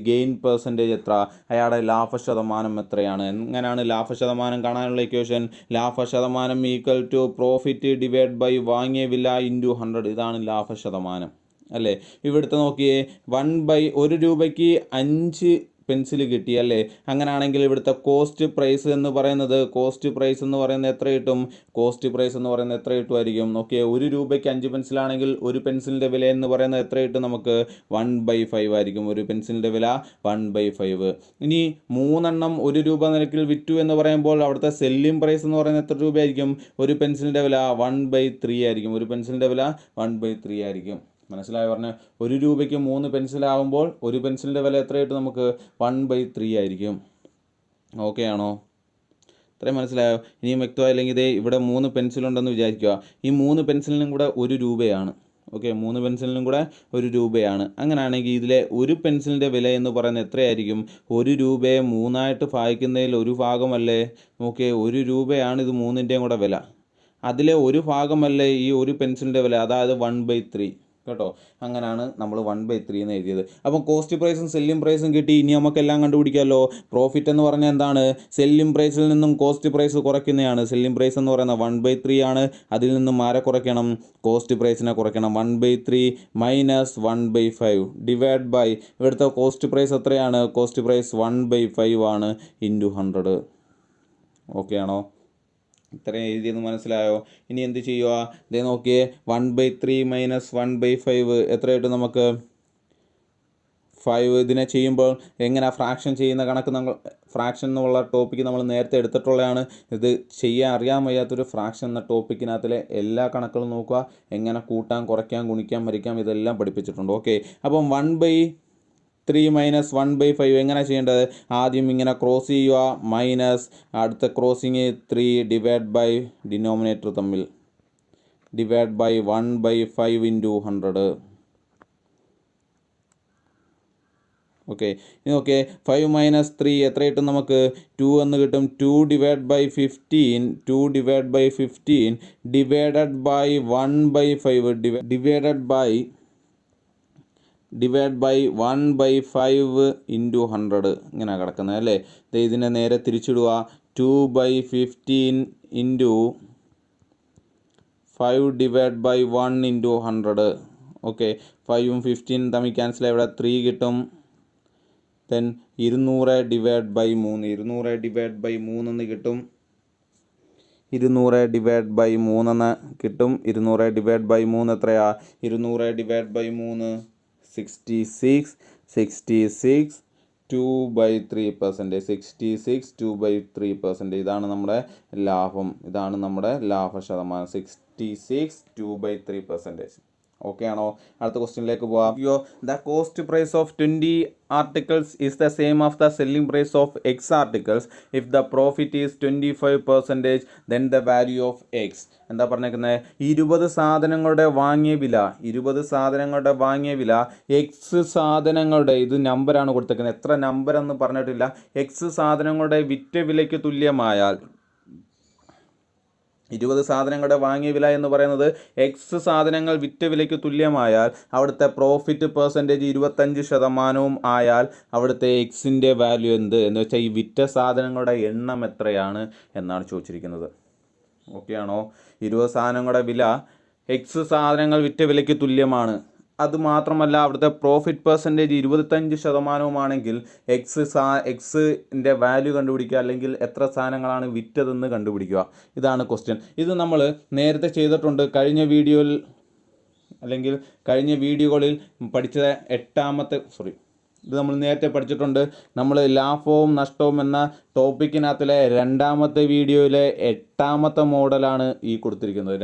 gain percentage എത്ര? അയാളുടെ ലാഭശതമാനം എത്രയാണ്? എങ്ങനെയാണ് ലാഭശതമാനം കാണാനുള്ള ഇക്വേഷൻ? ലാഭശതമാനം equal to profit divide by വാങ്ങിയ വില ഇൻറ്റു 100. ഇതാണ് ലാഭശതമാനം അല്ലേ? ഇവിടുത്തെ നോക്കിയേ, 1 രൂപയ്ക്ക് 5 പെൻസിൽ കിട്ടി അല്ലേ? അങ്ങനെയാണെങ്കിൽ ഇവിടുത്തെ കോസ്റ്റ് പ്രൈസ് എന്ന് പറയുന്നത് എത്ര കിട്ടും? എത്ര കിട്ടുമായിരിക്കും? നോക്കിയേ, 1 രൂപയ്ക്ക് 5 പെൻസിലാണെങ്കിൽ ഒരു പെൻസിലിൻ്റെ വില എന്ന് പറയുന്നത് എത്ര കിട്ടും നമുക്ക്? 1/5 ആയിരിക്കും. ഒരു പെൻസിലിൻ്റെ വില 1/5. ഇനി 3 എണ്ണം 1 രൂപ നിരക്കിൽ വിറ്റു എന്ന് പറയുമ്പോൾ അവിടുത്തെ സെല്ലിംഗ് പ്രൈസ് എന്ന് പറയുന്നത് എത്ര രൂപയായിരിക്കും? ഒരു പെൻസിലിൻ്റെ വില 1/3 ആയിരിക്കും. ഒരു പെൻസിലിൻ്റെ വില 1/3 ആയിരിക്കും. മനസ്സിലായി പറഞ്ഞ്? 1 രൂപയ്ക്ക് 3 പെൻസിലാകുമ്പോൾ ഒരു പെൻസിലിൻ്റെ വില എത്രയായിട്ട് നമുക്ക്? 1/3 ആയിരിക്കും. ഓക്കെ ആണോ? ഇത്രയും മനസ്സിലായോ? ഇനിയും വ്യക്തമായില്ലെങ്കിൽ ഇവിടെ 3 പെൻസിലുണ്ടെന്ന് വിചാരിക്കുക. ഈ 3 പെൻസിലിനും കൂടെ 1 രൂപയാണ്. ഓക്കെ, 3 പെൻസിലിനും കൂടെ 1 രൂപയാണ്. അങ്ങനെയാണെങ്കിൽ ഇതിലെ ഒരു പെൻസിലിൻ്റെ വില എന്ന് പറയുന്നത് എത്രയായിരിക്കും? 1 രൂപയെ 3 ആയിട്ട് ഭാഗിക്കുന്നതിൽ ഒരു ഭാഗമല്ലേ? നോക്കിയേ, 1 രൂപയാണ് ഇത് 3ൻ്റെയും കൂടെ വില. അതിലെ ഒരു ഭാഗമല്ലേ ഈ ഒരു പെൻസിലിൻ്റെ വില, അതായത് 1/3 കേട്ടോ. അങ്ങനെയാണ് നമ്മൾ 1/3 എന്ന് എഴുതിയത്. അപ്പം കോസ്റ്റ് പ്രൈസും സെല്ലിംഗ് പ്രൈസും കിട്ടി. ഇനി നമുക്കെല്ലാം കണ്ടുപിടിക്കാമല്ലോ. പ്രോഫിറ്റ് എന്ന് പറഞ്ഞാൽ എന്താണ്? സെല്ലിംഗ് പ്രൈസിൽ നിന്നും കോസ്റ്റ് പ്രൈസ് കുറയ്ക്കുന്നതാണ്. സെല്ലിംഗ് പ്രൈസ് എന്ന് പറയുന്നത് 1/3 ആണ്. അതിൽ നിന്നും ആരെ കുറയ്ക്കണം? കോസ്റ്റ് പ്രൈസിനെ കുറയ്ക്കണം. 1/3 മൈനസ് 1/5 ഡിവൈഡ് ബൈ, ഇവിടുത്തെ കോസ്റ്റ് പ്രൈസ് എത്രയാണ്? കോസ്റ്റ് പ്രൈസ് 1/5 ആണ് ഇൻറ്റു 100. ഓക്കെ ആണോ? ഇത്രയും എഴുതിയെന്ന് മനസ്സിലായോ? ഇനി എന്ത് ചെയ്യുക? ഇതേ നോക്കിയേ, 1/3 മൈനസ് 1/5 എത്ര കിട്ടും നമുക്ക്? 5. ഇതിനെ ചെയ്യുമ്പോൾ എങ്ങനെ ഫ്രാക്ഷൻ ചെയ്യുന്ന കണക്ക് ഫ്രാക്ഷൻ എന്നുള്ള ടോപ്പിക്ക് നമ്മൾ നേരത്തെ എടുത്തിട്ടുള്ളതാണ്. ഇത് ചെയ്യാൻ അറിയാൻ വയ്യാത്തൊരു ഫ്രാക്ഷൻ എന്ന ടോപ്പിക്കിനകത്തിലെ എല്ലാ കണക്കുകളും നോക്കുക. എങ്ങനെ കൂട്ടാൻ, കുറയ്ക്കാൻ, ഗുണിക്കാൻ, ഹരിക്കാം ഇതെല്ലാം പഠിപ്പിച്ചിട്ടുണ്ട്. ഓക്കെ, അപ്പം 1/3 മൈനസ് 1/5 എങ്ങനെ ചെയ്യേണ്ടത്? ആദ്യം ഇങ്ങനെ ക്രോസ് ചെയ്യുക, മൈനസ് അടുത്ത ക്രോസിങ് 3 ഡിവൈഡ് ബൈ ഡിനോമിനേറ്റർ തമ്മിൽ ഡിവൈഡ് ബൈ 1/5 ഇൻറ്റു 100. ഓക്കെ, ഇനി ഓക്കെ, 5 മൈനസ് 3 എത്ര കിട്ടും നമുക്ക്? 2 എന്ന് കിട്ടും. 2 divide by 15 divided by 1/5 divide by 1/5 into 100 ഇങ്ങനെ കിടക്കുന്നത് അല്ലേ. ഇതിനെ നേരെ തിരിച്ചിടുക. 2/15 into 5 divide by 1 into 100. Okay, 5ഉം 15 തമ്മിൽ ക്യാൻസൽ ആയി, ഇവിടെ 3 കിട്ടും. ദെൻ 200 ഡിവൈഡ് ബൈ 3 എന്ന് കിട്ടും. 200 ഡിവൈഡ് ബൈ 3 എന്ന് കിട്ടും. 200 ഡിവൈഡ് ബൈ 3 എത്രയാ? 200 ഡിവൈഡ് ബൈ 3 66 2/3%. 66 2/3%. ഇതാണ് നമ്മുടെ ലാഭം. ഇതാണ് നമ്മുടെ ലാഭ ശതമാനം. 66 2/3%. ഓക്കെ ആണോ? അടുത്ത ക്വസ്റ്റ്യനിലേക്ക് പോവാം. The cost price of 20 articles is the same of the selling price of X articles if the profit is 25%, then the value of X. എന്താ പറഞ്ഞേക്കുന്നത്? 20 സാധനങ്ങളുടെ വാങ്ങിയ വില X സാധനങ്ങളുടെ, ഇത് നമ്പറാണ് കൊടുത്തേക്കുന്നത്, എത്ര നമ്പർ എന്ന് പറഞ്ഞിട്ടില്ല. X സാധനങ്ങളുടെ വിറ്റ വിലയ്ക്ക് തുല്യമായാൽ, 20 സാധനങ്ങളുടെ വാങ്ങിയ വില എന്ന് പറയുന്നത് X സാധനങ്ങൾ വിറ്റ വിലയ്ക്ക് തുല്യമായാൽ അവിടുത്തെ പ്രോഫിറ്റ് പെർസെൻറ്റേജ് 25% ആയാൽ അവിടുത്തെ Xൻ്റെ വാല്യൂ എന്ത് എന്ന് വെച്ചാൽ ഈ വിറ്റ സാധനങ്ങളുടെ എണ്ണം എത്രയാണ് എന്നാണ് ചോദിച്ചിരിക്കുന്നത്. ഓക്കെ ആണോ? 20 സാധനങ്ങളുടെ വില X സാധനങ്ങൾ വിറ്റ വിലയ്ക്ക് തുല്യമാണ്. അതുമാത്രമല്ല അവിടുത്തെ പ്രോഫിറ്റ് പെർസെൻറ്റേജ് 25% എക്സിൻ്റെ വാല്യൂ കണ്ടുപിടിക്കുക, അല്ലെങ്കിൽ എത്ര സാധനങ്ങളാണ് വിറ്റതെന്ന് കണ്ടുപിടിക്കുക. ഇതാണ് ക്വസ്റ്റ്യൻ. ഇത് നമ്മൾ നേരത്തെ ചെയ്തിട്ടുണ്ട്. കഴിഞ്ഞ വീഡിയോകളിൽ പഠിച്ച ഇത് നമ്മൾ നേരത്തെ പഠിച്ചിട്ടുണ്ട്. നമ്മൾ ലാഭവും നഷ്ടവും എന്ന ടോപ്പിക്കിനകത്തിലെ രണ്ടാമത്തെ വീഡിയോയിലെ 8ാമത്തെ മോഡലാണ് ഈ കൊടുത്തിരിക്കുന്നത്.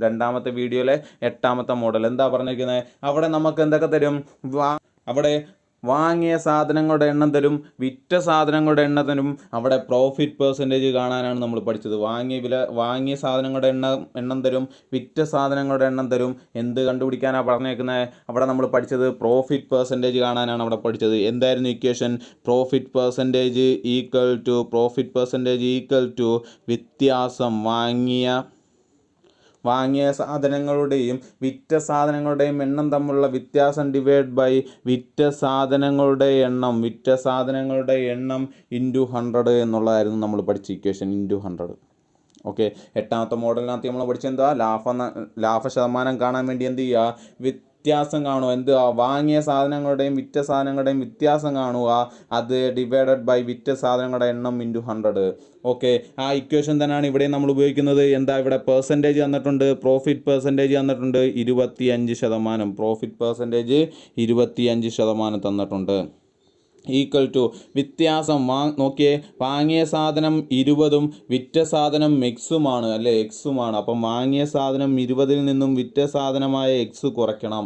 രണ്ടാമത്തെ വീഡിയോയിലെ 8ാമത്തെ മോഡൽ എന്താ പറഞ്ഞിരിക്കുന്നത്? അവിടെ നമുക്ക് എന്തൊക്കെ തരും? അവിടെ വാങ്ങിയ സാധനങ്ങളുടെ എണ്ണം തരും, വിറ്റ സാധനങ്ങളുടെ എണ്ണം തരും, അവിടെ പ്രോഫിറ്റ് പെർസെൻറ്റേജ് കാണാനാണ് നമ്മൾ പഠിച്ചത്. വാങ്ങിയ സാധനങ്ങളുടെ എണ്ണം തരും, വിറ്റ സാധനങ്ങളുടെ എണ്ണം തരും. എന്ത് കണ്ടുപിടിക്കാനാണ് പറഞ്ഞേക്കുന്നത്? അവിടെ നമ്മൾ പഠിച്ചത് പ്രോഫിറ്റ് പെർസെൻറ്റേജ് കാണാനാണ് അവിടെ പഠിച്ചത്. എന്തായിരുന്നു equation? Profit percentage equal to വ്യത്യാസം വാങ്ങിയ സാധനങ്ങളുടെയും വിറ്റ സാധനങ്ങളുടെയും എണ്ണം തമ്മിലുള്ള വ്യത്യാസം ഡിവൈഡ് ബൈ വിറ്റ സാധനങ്ങളുടെ എണ്ണം ഇൻറ്റു 100 എന്നുള്ളതായിരുന്നു നമ്മൾ പഠിച്ച ഇക്വേഷൻ. ഇൻറ്റു 100. ഓക്കെ, 8ാമത്തെ മോഡലിനകത്ത് നമ്മൾ പഠിച്ചെന്താ? ലാഭ ശതമാനം കാണാൻ വേണ്ടി എന്ത് ചെയ്യുക? വ്യത്യാസം കാണുക. എന്ത്? വാങ്ങിയ സാധനങ്ങളുടെയും വിറ്റ സാധനങ്ങളുടെയും വ്യത്യാസം കാണുക. അത് ഡിവൈഡഡ് ബൈ വിറ്റ സാധനങ്ങളുടെ എണ്ണം ഇൻറ്റു 100. ഓക്കെ, ആ ഇക്വേഷൻ തന്നെയാണ് ഇവിടെ നമ്മൾ ഉപയോഗിക്കുന്നത്. എന്താ? ഇവിടെ പെർസെൻറ്റേജ് തന്നിട്ടുണ്ട്, പ്രോഫിറ്റ് പെർസെൻറ്റേജ് തന്നിട്ടുണ്ട് 25%. പ്രോഫിറ്റ് പെർസെൻറ്റേജ് 25% തന്നിട്ടുണ്ട്. ഈക്വൽ ടു വ്യത്യാസം നോക്കിയേ, വാങ്ങിയ സാധനം 20ഉം വിറ്റ സാധനം എക്സുമാണ് അല്ലേ? എക്സുമാണ്. അപ്പം വാങ്ങിയ സാധനം 20ൽ നിന്നും വിറ്റ സാധനമായ എക്സ് കുറയ്ക്കണം.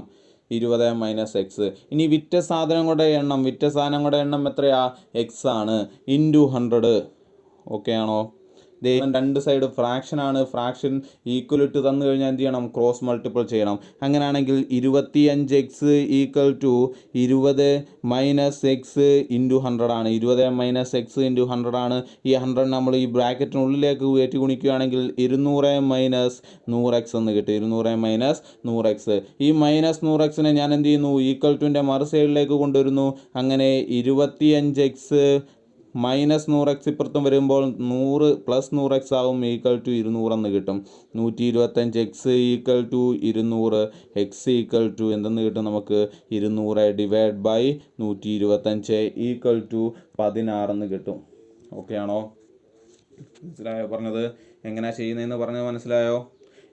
20 മൈനസ് എക്സ്. ഇനി വിറ്റ സാധനങ്ങളുടെ എണ്ണം എത്രയാ? എക്സ് ആണ്. ഇൻറ്റു 100. ഓക്കെ ആണോ? രണ്ട് സൈഡ് ഫ്രാക്ഷൻ ആണ്, ഫ്രാക്ഷൻ ഈക്വൽ ഇട്ട് തന്നു കഴിഞ്ഞാൽ എന്ത് ചെയ്യണം, ക്രോസ് മൾട്ടിപ്പിൾ ചെയ്യണം. അങ്ങനെയാണെങ്കിൽ 25x equal to 20 minus x into 100 ആണ്. 20 മൈനസ് എക്സ് ഇൻറ്റു 100 ആണ്. ഈ 100 നമ്മൾ ഈ ബ്രാക്കറ്റിനുള്ളിലേക്ക് കയറ്റി ഗുണിക്കുകയാണെങ്കിൽ 200 മൈനസ് 100x എന്ന് കിട്ടും. 200 മൈനസ് 100x. ഈ മൈനസ് 100xനെ ഞാൻ എന്ത് ചെയ്യുന്നു, ഈക്വൽ ടുവിൻ്റെ മറു സൈഡിലേക്ക് കൊണ്ടുവരുന്നു. അങ്ങനെ 25x മൈനസ് 100x ഇപ്പുറത്തും വരുമ്പോൾ 100 പ്ലസ് 100x ആവും, ഈക്വൽ ടു 200 എന്ന് കിട്ടും. 125x equal to 200, x equal to എന്തെന്ന് കിട്ടും നമുക്ക്, 200 ഡിവൈഡ് ബൈ 125 ഈക്വൽ ടു 16 എന്ന് കിട്ടും. ഓക്കെ ആണോ? മനസ്സിലായോ പറഞ്ഞത്? എങ്ങനെയാണ് ചെയ്യുന്നതെന്ന് പറഞ്ഞത് മനസ്സിലായോ?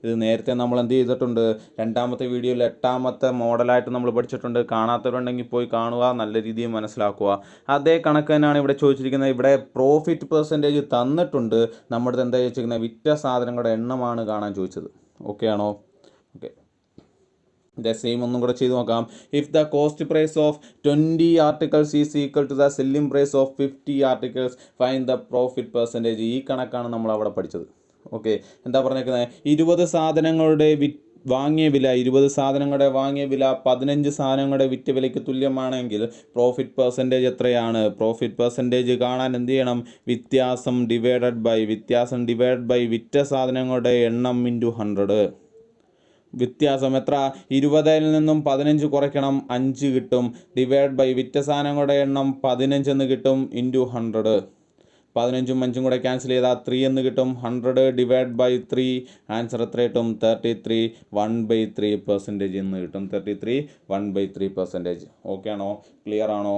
ഇത് നേരത്തെ നമ്മൾ എന്ത് ചെയ്തിട്ടുണ്ട്, രണ്ടാമത്തെ വീഡിയോയിൽ 8ാമത്തെ മോഡലായിട്ട് നമ്മൾ പഠിച്ചിട്ടുണ്ട്. കാണാത്തവരുണ്ടെങ്കിൽ പോയി കാണുക, നല്ല രീതിയിൽ മനസ്സിലാക്കുക. അതേ കണക്ക് തന്നെയാണ് ഇവിടെ ചോദിച്ചിരിക്കുന്നത്. ഇവിടെ പ്രോഫിറ്റ് പെർസെൻറ്റേജ് തന്നിട്ടുണ്ട്. നമ്മുടെ എന്താ ചോദിച്ചിരിക്കുന്നത്, വിറ്റ സാധനങ്ങളുടെ എണ്ണമാണ് കാണാൻ ചോദിച്ചത്. ഓക്കെ ആണോ? ഓക്കെ, ഇതേ സെയിം ഒന്നും കൂടെ ചെയ്ത് നോക്കാം. If the cost price of 20 articles is equal to the selling price of 50 articles, find the profit percentage. ഈ കണക്കാണ് നമ്മൾ അവിടെ പഠിച്ചത്. ഓക്കെ, എന്താ പറഞ്ഞേക്കുന്നത്, 20 സാധനങ്ങളുടെ വാങ്ങിയ വില 20 സാധനങ്ങളുടെ വാങ്ങിയ വില 15 സാധനങ്ങളുടെ വിറ്റ വിലയ്ക്ക് തുല്യമാണെങ്കിൽ പ്രോഫിറ്റ് പെർസെൻറ്റേജ് എത്രയാണ്? പ്രോഫിറ്റ് പെർസെൻറ്റേജ് കാണാൻ എന്ത് ചെയ്യണം, വ്യത്യാസം ഡിവൈഡഡ് ബൈ വിറ്റ സാധനങ്ങളുടെ എണ്ണം ഇൻറ്റു 100. വ്യത്യാസം എത്ര, 20ൽ നിന്നും 15 കുറയ്ക്കണം, 5 കിട്ടും. ഡിവൈഡ് ബൈ വിറ്റ സാധനങ്ങളുടെ എണ്ണം 15 എന്ന് കിട്ടും, ഇൻറ്റു 100. 15ഉം 5ഉം കൂടെ ക്യാൻസൽ ചെയ്താൽ 3 എന്ന് കിട്ടും. 100 ഡിവൈഡ് ബൈ 3, ആൻസർ എത്ര കിട്ടും, 33 1/3% എന്ന് കിട്ടും. 33 1/3%. ഓക്കെ ആണോ? ക്ലിയർ ആണോ?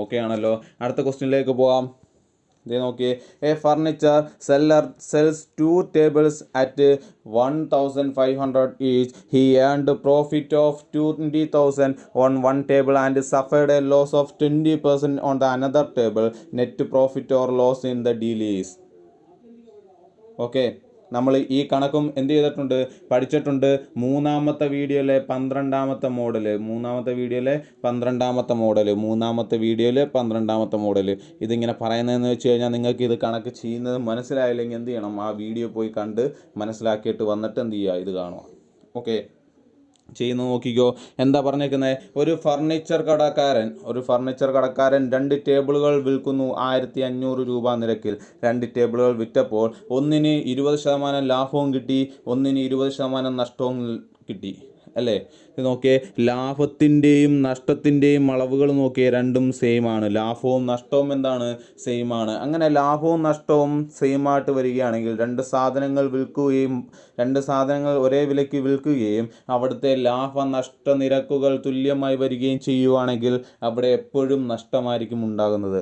ഓക്കെ ആണല്ലോ. അടുത്ത ക്വസ്റ്റ്യനിലേക്ക് പോകാം. ഇതേ നോക്കിയേ, A furniture seller cells 2 tables at 1500 each. He earned profit of 20,000 on one table and suffered a loss of 20% on the another table. Net profit or loss in the deal is. Okay, നമ്മൾ ഈ കണക്കും എന്ത് ചെയ്തിട്ടുണ്ട്, പഠിച്ചിട്ടുണ്ട്. മൂന്നാമത്തെ വീഡിയോയിലെ 12ാമത്തെ model. ഇതിങ്ങനെ പറയുന്നതെന്ന് വെച്ച് കഴിഞ്ഞാൽ നിങ്ങൾക്ക് ഇത് കണക്ക് ചെയ്യുന്നത് മനസ്സിലായില്ലെങ്കിൽ എന്ത് ചെയ്യണം, ആ വീഡിയോ പോയി കണ്ട് മനസ്സിലാക്കിയിട്ട് വന്നിട്ട് എന്ത് ചെയ്യുക, ഇത് കാണുക. ഓക്കെ, ചെയ്യുന്നു നോക്കിക്കോ. എന്താ പറഞ്ഞേക്കുന്നത്, ഒരു ഫർണിച്ചർ കടക്കാരൻ 2 ടേബിളുകൾ വിൽക്കുന്നു 1500 രൂപ നിരക്കിൽ. 2 ടേബിളുകൾ വിറ്റപ്പോൾ ഒന്നിന് 20% ലാഭവും കിട്ടി, ഒന്നിന് 20% നഷ്ടവും കിട്ടി. അല്ലേ? ഇത് നോക്കിയേ, ലാഭത്തിൻ്റെയും നഷ്ടത്തിൻ്റെയും അളവുകൾ നോക്കിയേ, രണ്ടും സെയിം ആണ്. ലാഭവും നഷ്ടവും എന്താണ്, സെയിം ആണ്. അങ്ങനെ ലാഭവും നഷ്ടവും സെയിം ആയിട്ട് വരികയാണെങ്കിൽ 2 സാധനങ്ങൾ ഒരേ വിലയ്ക്ക് വിൽക്കുകയും അവിടുത്തെ ലാഭനഷ്ട നിരക്കുകൾ തുല്യമായി വരികയും ചെയ്യുവാണെങ്കിൽ അവിടെ എപ്പോഴും നഷ്ടമായിരിക്കും ഉണ്ടാകുന്നത്.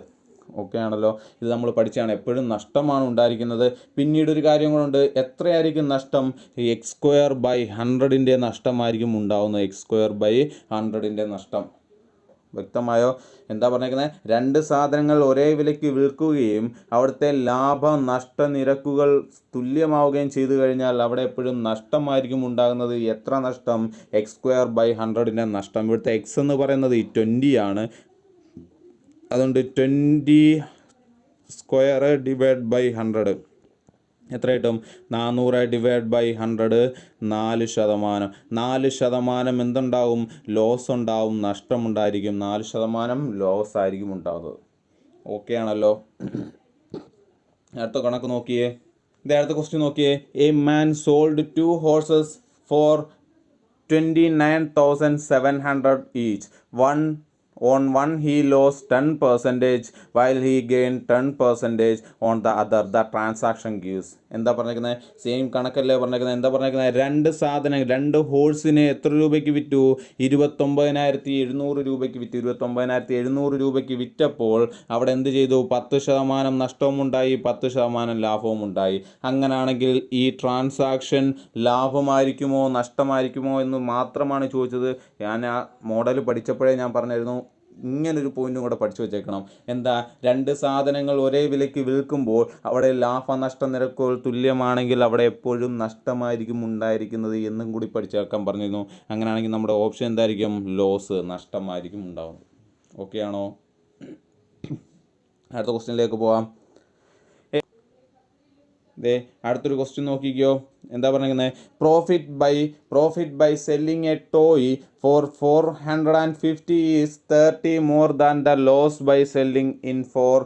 ഓക്കെ ആണല്ലോ? ഇത് നമ്മൾ പഠിച്ചാണ്, എപ്പോഴും നഷ്ടമാണ് ഉണ്ടായിരിക്കുന്നത്. പിന്നീട് ഒരു കാര്യം കൂടെ, എത്രയായിരിക്കും നഷ്ടം, x²/100ൻ്റെ നഷ്ടമായിരിക്കും ഉണ്ടാവുന്നത്. x²/100ൻ്റെ നഷ്ടം. വ്യക്തമായോ? എന്താ പറഞ്ഞേക്കുന്നത്, 2 സാധനങ്ങൾ ഒരേ വിലയ്ക്ക് വിൽക്കുകയും അവിടുത്തെ ലാഭനഷ്ട നിരക്കുകൾ തുല്യമാവുകയും ചെയ്തു കഴിഞ്ഞാൽ അവിടെ എപ്പോഴും നഷ്ടമായിരിക്കും ഉണ്ടാകുന്നത്. എത്ര നഷ്ടം, x²/100ൻ്റെ നഷ്ടം. ഇവിടുത്തെ x എന്ന് പറയുന്നത് 20 ആണ്. അതുകൊണ്ട് 20² ഡിവൈഡ് ബൈ 100 എത്ര കിട്ടും, 400 ഡിവൈഡ് ബൈ 100, 4%. 4% എന്തുണ്ടാവും, ലോസ് ഉണ്ടാവും, നഷ്ടമുണ്ടായിരിക്കും. 4% ലോസ് ആയിരിക്കും ഉണ്ടാകുന്നത്. ഓക്കെ ആണല്ലോ? അടുത്ത കണക്ക് നോക്കിയേ, അടുത്ത ക്വസ്റ്റ്യൻ നോക്കിയേ. A man sold 2 horses for 29,700 each. On one he lost 10% while he gained 10% on the other. The transaction gives. എന്താ പറഞ്ഞേക്കുന്നത്, സെയിം കണക്കല്ലേ പറഞ്ഞേക്കുന്നത്. എന്താ പറഞ്ഞേക്കുന്നത്, 2 സാധനങ്ങൾ 2 ഹോഴ്സിനെ എത്ര രൂപയ്ക്ക് വിറ്റു, 29,700 രൂപയ്ക്ക് വിറ്റു. 29,700 രൂപയ്ക്ക് വിറ്റപ്പോൾ അവിടെ എന്ത് ചെയ്തു, 10% നഷ്ടവും ഉണ്ടായി, 10% ലാഭവും ഉണ്ടായി. അങ്ങനാണെങ്കിൽ ഈ ട്രാൻസാക്ഷൻ ലാഭമായിരിക്കുമോ നഷ്ടമായിരിക്കുമോ എന്ന് മാത്രമാണ് ചോദിച്ചത്. ഞാൻ ആ മോഡൽ പഠിച്ചപ്പോഴേ ഞാൻ പറഞ്ഞിരുന്നു, ഇങ്ങനൊരു പോയിന്റും കൂടെ പഠിച്ചു വെച്ചേക്കണം. എന്താ, 2 സാധനങ്ങൾ ഒരേ വിലയ്ക്ക് വിൽക്കുമ്പോൾ അവിടെ ലാഭനഷ്ട നിരക്കുകൾ തുല്യമാണെങ്കിൽ അവിടെ എപ്പോഴും നഷ്ടമായിരിക്കും ഉണ്ടായിരിക്കുന്നത് എന്നും കൂടി പഠിച്ചേക്കാൻ പറഞ്ഞിരുന്നു. അങ്ങനെയാണെങ്കിൽ നമ്മുടെ ഓപ്ഷൻ എന്തായിരിക്കും, ലോസ്, നഷ്ടമായിരിക്കും ഉണ്ടാവുന്നത്. ഓക്കെ ആണോ? അടുത്ത ക്വസ്റ്റ്യനിലേക്ക് പോവാം. ദേ അടുത്തൊരു ക്വസ്റ്റ്യൻ നോക്കിക്കോ. എന്താ പറഞ്ഞിരിക്കുന്നത്? Profit by selling a toy for 450 is 30 more than the loss by selling in for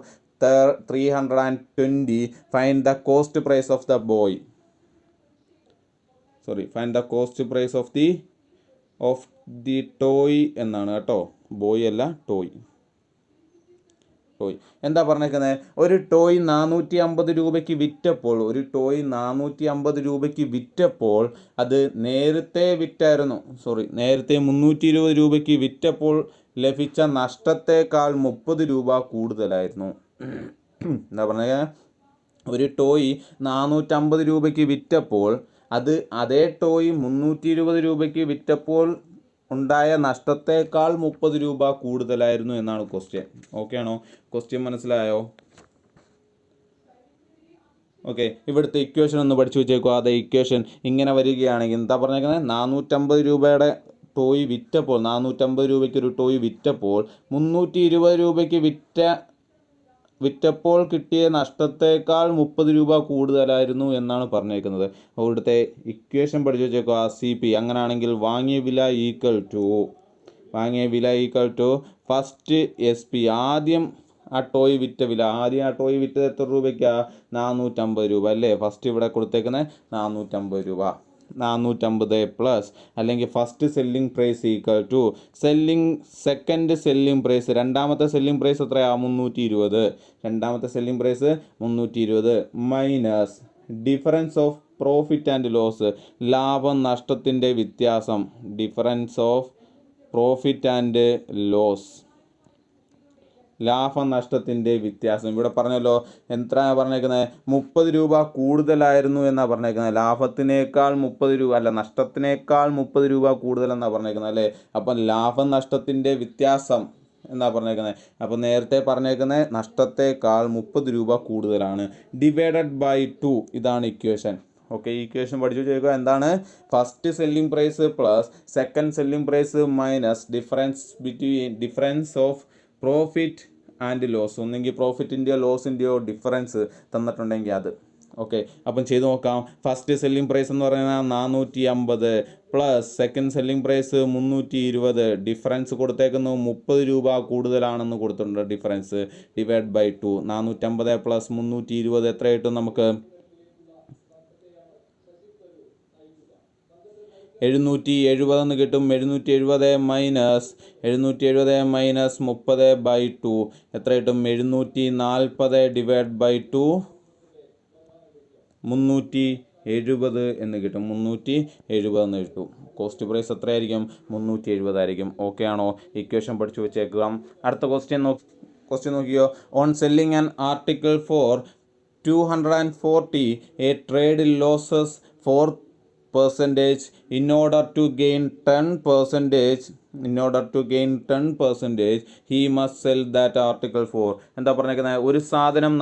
320. Find the cost price of the boy. Find the cost price of the toy എന്നാണ് കേട്ടോ. ബോയ് അല്ല, toy. എന്താ പറഞ്ഞേക്കുന്നത്? ഒരു toy 450 രൂപയ്ക്ക് വിറ്റപ്പോൾ അത് നേരത്തെ 320 രൂപയ്ക്ക് വിറ്റപ്പോൾ ലഭിച്ച നഷ്ടത്തേക്കാൾ 30 രൂപ കൂടുതലായിരുന്നു. എന്താ പറഞ്ഞ? ഒരു ടോയ് 450 രൂപയ്ക്ക് വിറ്റപ്പോൾ അതേ ടോയ് 320 രൂപയ്ക്ക് വിറ്റപ്പോൾ ഉണ്ടായ നഷ്ടത്തേക്കാൾ 30 രൂപ കൂടുതലായിരുന്നു എന്നാണ് ക്വസ്റ്റ്യൻ. ഓക്കെ ആണോ? ക്വസ്റ്റ്യൻ മനസ്സിലായോ? ഓക്കെ, ഇവിടുത്തെ ഇക്വേഷൻ ഒന്ന് പഠിച്ചു വെച്ചേക്കുക. അത് ഇക്വേഷൻ ഇങ്ങനെ വരികയാണെങ്കിൽ എന്താ പറഞ്ഞേക്കുന്നത്? 450 രൂപയുടെ ടോയ് വിറ്റപ്പോൾ 450 രൂപയ്ക്ക് ഒരു ടോയ് വിറ്റപ്പോൾ 320 രൂപയ്ക്ക് വിറ്റപ്പോൾ കിട്ടിയ നഷ്ടത്തേക്കാൾ 30 രൂപ കൂടുതലായിരുന്നു എന്നാണ് പറഞ്ഞേക്കുന്നത്. അവിടുത്തെ ഇക്വേഷൻ പഠിച്ചു വെച്ചേക്കുക. CP. അങ്ങനെയാണെങ്കിൽ വാങ്ങിയ വില ഈക്വൽ ടു ഫസ്റ്റ് SP. ആദ്യം ആ ടോയ് വിറ്റത് എത്ര രൂപയ്ക്കാണ്? 450 രൂപ അല്ലേ? ഫസ്റ്റ് ഇവിടെ കൊടുത്തേക്കുന്നത് 450 രൂപ. 450 പ്ലസ് അല്ലെങ്കിൽ first selling price equal to second selling price. രണ്ടാമത്തെ സെല്ലിംഗ് പ്രൈസ് എത്രയാണ്? 320. രണ്ടാമത്തെ selling price 320 minus difference of profit and loss. ലാഭം നഷ്ടത്തിൻ്റെ വ്യത്യാസം. Difference of profit and loss. ലാഭനഷ്ടത്തിൻ്റെ വ്യത്യാസം. ഇവിടെ പറഞ്ഞല്ലോ എത്രയാണ് പറഞ്ഞേക്കുന്നത്? 30 രൂപ കൂടുതലായിരുന്നു എന്നാണ് പറഞ്ഞേക്കുന്നത്. ലാഭത്തിനേക്കാൾ 30 രൂപ അല്ല, നഷ്ടത്തിനേക്കാൾ 30 രൂപ കൂടുതലെന്നാണ് പറഞ്ഞേക്കുന്നത് അല്ലേ? അപ്പം ലാഭനഷ്ടത്തിൻ്റെ വ്യത്യാസം എന്നാ പറഞ്ഞേക്കുന്നത്. അപ്പോൾ നേരത്തെ പറഞ്ഞേക്കുന്നത് നഷ്ടത്തേക്കാൾ 30 രൂപ കൂടുതലാണ്. Divided by 2. ഇതാണ് ഇക്വേഷൻ. ഓക്കെ, ഈ ഇക്വേഷൻ പഠിച്ചു വെച്ചേക്കുക. എന്താണ്? First selling price plus second selling price minus difference of profit and loss. ഒന്നെങ്കിൽ പ്രോഫിറ്റിൻ്റെയോ ലോസിൻ്റെയോ ഡിഫറൻസ് തന്നിട്ടുണ്ടെങ്കിൽ അത്. ഓക്കെ, അപ്പം ചെയ്ത് നോക്കാം. ഫസ്റ്റ് സെല്ലിംഗ് പ്രൈസ് എന്ന് പറയുന്നത് 450 plus second selling price 320. Difference കൊടുത്തേക്കുന്നത് 30 രൂപ കൂടുതലാണെന്ന് കൊടുത്തിട്ടുണ്ട്. Difference divide by 2. 450 പ്ലസ് 320 എത്ര കിട്ടും നമുക്ക്? 770 എന്ന് കിട്ടും. 770 മൈനസ് 30 ബൈ 2 എത്ര കിട്ടും? 740 ഡിവൈഡ് ബൈ 2 370 എന്ന് കിട്ടും. 370 എന്ന് കിട്ടും. കോസ്റ്റ് പ്രൈസ് എത്രയായിരിക്കും? 370 ആയിരിക്കും. ഓക്കെ ആണോ? ഇക്വേഷൻ പഠിച്ചു വെച്ചേക്കുക. അടുത്ത ക്വസ്റ്റ്യൻ നോക്കിയോ. On selling an article for 240 a trade losses 4% in order to gain 10% he must sell that article for. എന്താ പറഞ്ഞേക്കുന്നത്? ഒരു സാധനം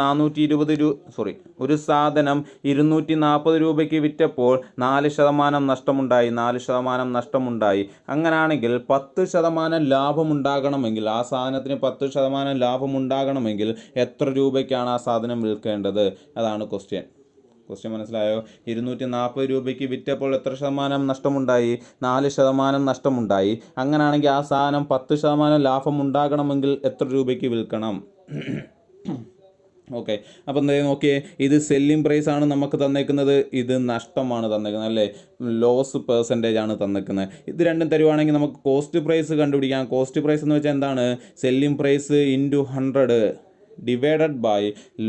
240 രൂപയ്ക്ക് വിറ്റപ്പോൾ 4% നഷ്ടമുണ്ടായി. അങ്ങനെയാണെങ്കിൽ 10% ലാഭമുണ്ടാകണമെങ്കിൽ, ആ സാധനത്തിന് 10% ലാഭമുണ്ടാകണമെങ്കിൽ എത്ര രൂപയ്ക്കാണ് ആ സാധനം വിൽക്കേണ്ടത്? അതാണ് ക്വസ്റ്റ്യൻ. മനസ്സിലായോ? 240 രൂപയ്ക്ക് വിറ്റപ്പോൾ എത്ര ശതമാനം നഷ്ടമുണ്ടായി? 4% നഷ്ടമുണ്ടായി. അങ്ങനെയാണെങ്കിൽ ആ സാധനം 10% ലാഭം ഉണ്ടാകണമെങ്കിൽ എത്ര രൂപയ്ക്ക് വിൽക്കണം? ഓക്കെ, അപ്പം എന്താ നോക്കിയേ, ഇത് സെല്ലിംഗ് പ്രൈസ് ആണ് നമുക്ക് തന്നേക്കുന്നത്, ഇത് നഷ്ടമാണ് തന്നേക്കുന്നത് അല്ലേ, ലോസ് പെർസെൻറ്റേജ് ആണ് തന്നേക്കുന്നത്. ഇത് രണ്ടും തരുവാണെങ്കിൽ നമുക്ക് കോസ്റ്റ് പ്രൈസ് കണ്ടുപിടിക്കാം. കോസ്റ്റ് പ്രൈസ് എന്ന് വെച്ചാൽ എന്താണ്? Selling price into 100 divided by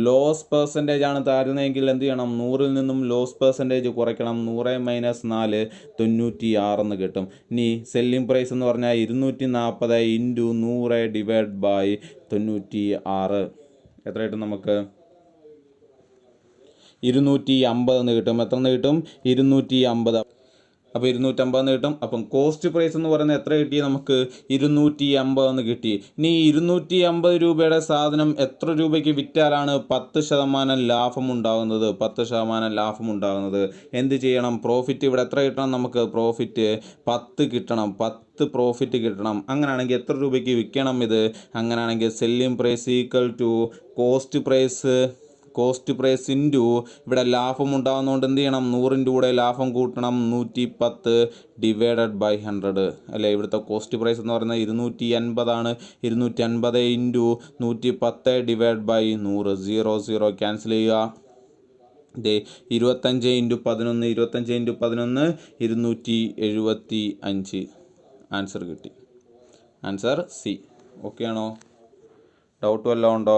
loss percentage ആണ് തരുന്നതെങ്കിൽ എന്ത് ചെയ്യണം? 100-ൽ നിന്നും ലോസ് പെർസെൻറ്റേജ് കുറയ്ക്കണം. 100 മൈനസ് 4 96 എന്ന് കിട്ടും. ഇനി സെല്ലിംഗ് പ്രൈസ് എന്ന് പറഞ്ഞാൽ 240 ഇൻറ്റു 100 ഡിവൈഡ് ബൈ 96 എത്ര കിട്ടും നമുക്ക്? 250 എന്ന് കിട്ടും. എത്ര എന്ന് കിട്ടും? 250. അപ്പോൾ 250 എന്ന് കിട്ടും. അപ്പം കോസ്റ്റ് പ്രൈസ് എന്ന് പറയുന്നത് എത്ര കിട്ടി നമുക്ക്? 250 എന്ന് കിട്ടി. ഇനി 250 രൂപയുടെ സാധനം എത്ര രൂപയ്ക്ക് വിറ്റാലാണ് 10% ലാഭമുണ്ടാകുന്നത്? 10% ലാഭമുണ്ടാകുന്നത് എന്ത് ചെയ്യണം? പ്രോഫിറ്റ് ഇവിടെ എത്ര കിട്ടണം നമുക്ക്? പ്രോഫിറ്റ് 10 കിട്ടണം. 10 പ്രോഫിറ്റ് കിട്ടണം. അങ്ങനെയാണെങ്കിൽ എത്ര രൂപയ്ക്ക് വിൽക്കണം ഇത്? അങ്ങനെയാണെങ്കിൽ selling price equal to cost price cost price into ഇവിടെ ലാഭം ഉണ്ടാകുന്നതുകൊണ്ട് എന്ത് ചെയ്യണം 100ൻ്റെ കൂടെ ലാഭം കൂട്ടണം 110 ഡിവൈഡഡ് ബൈ 100 അല്ലേ. ഇവിടുത്തെ കോസ്റ്റ് പ്രൈസ് എന്ന് പറയുന്നത് 250 ആണ്. 250 ഇൻറ്റു 110 ഡിവൈഡ് ബൈ 100 0 ക്യാൻസൽ ചെയ്യുക. 25 ഇൻറ്റു 11 25 ഇൻറ്റു 11 275 ആൻസർ കിട്ടി. Answer C. ഓക്കെ ആണോ? ഡൗട്ട് വല്ലതും ഉണ്ടോ?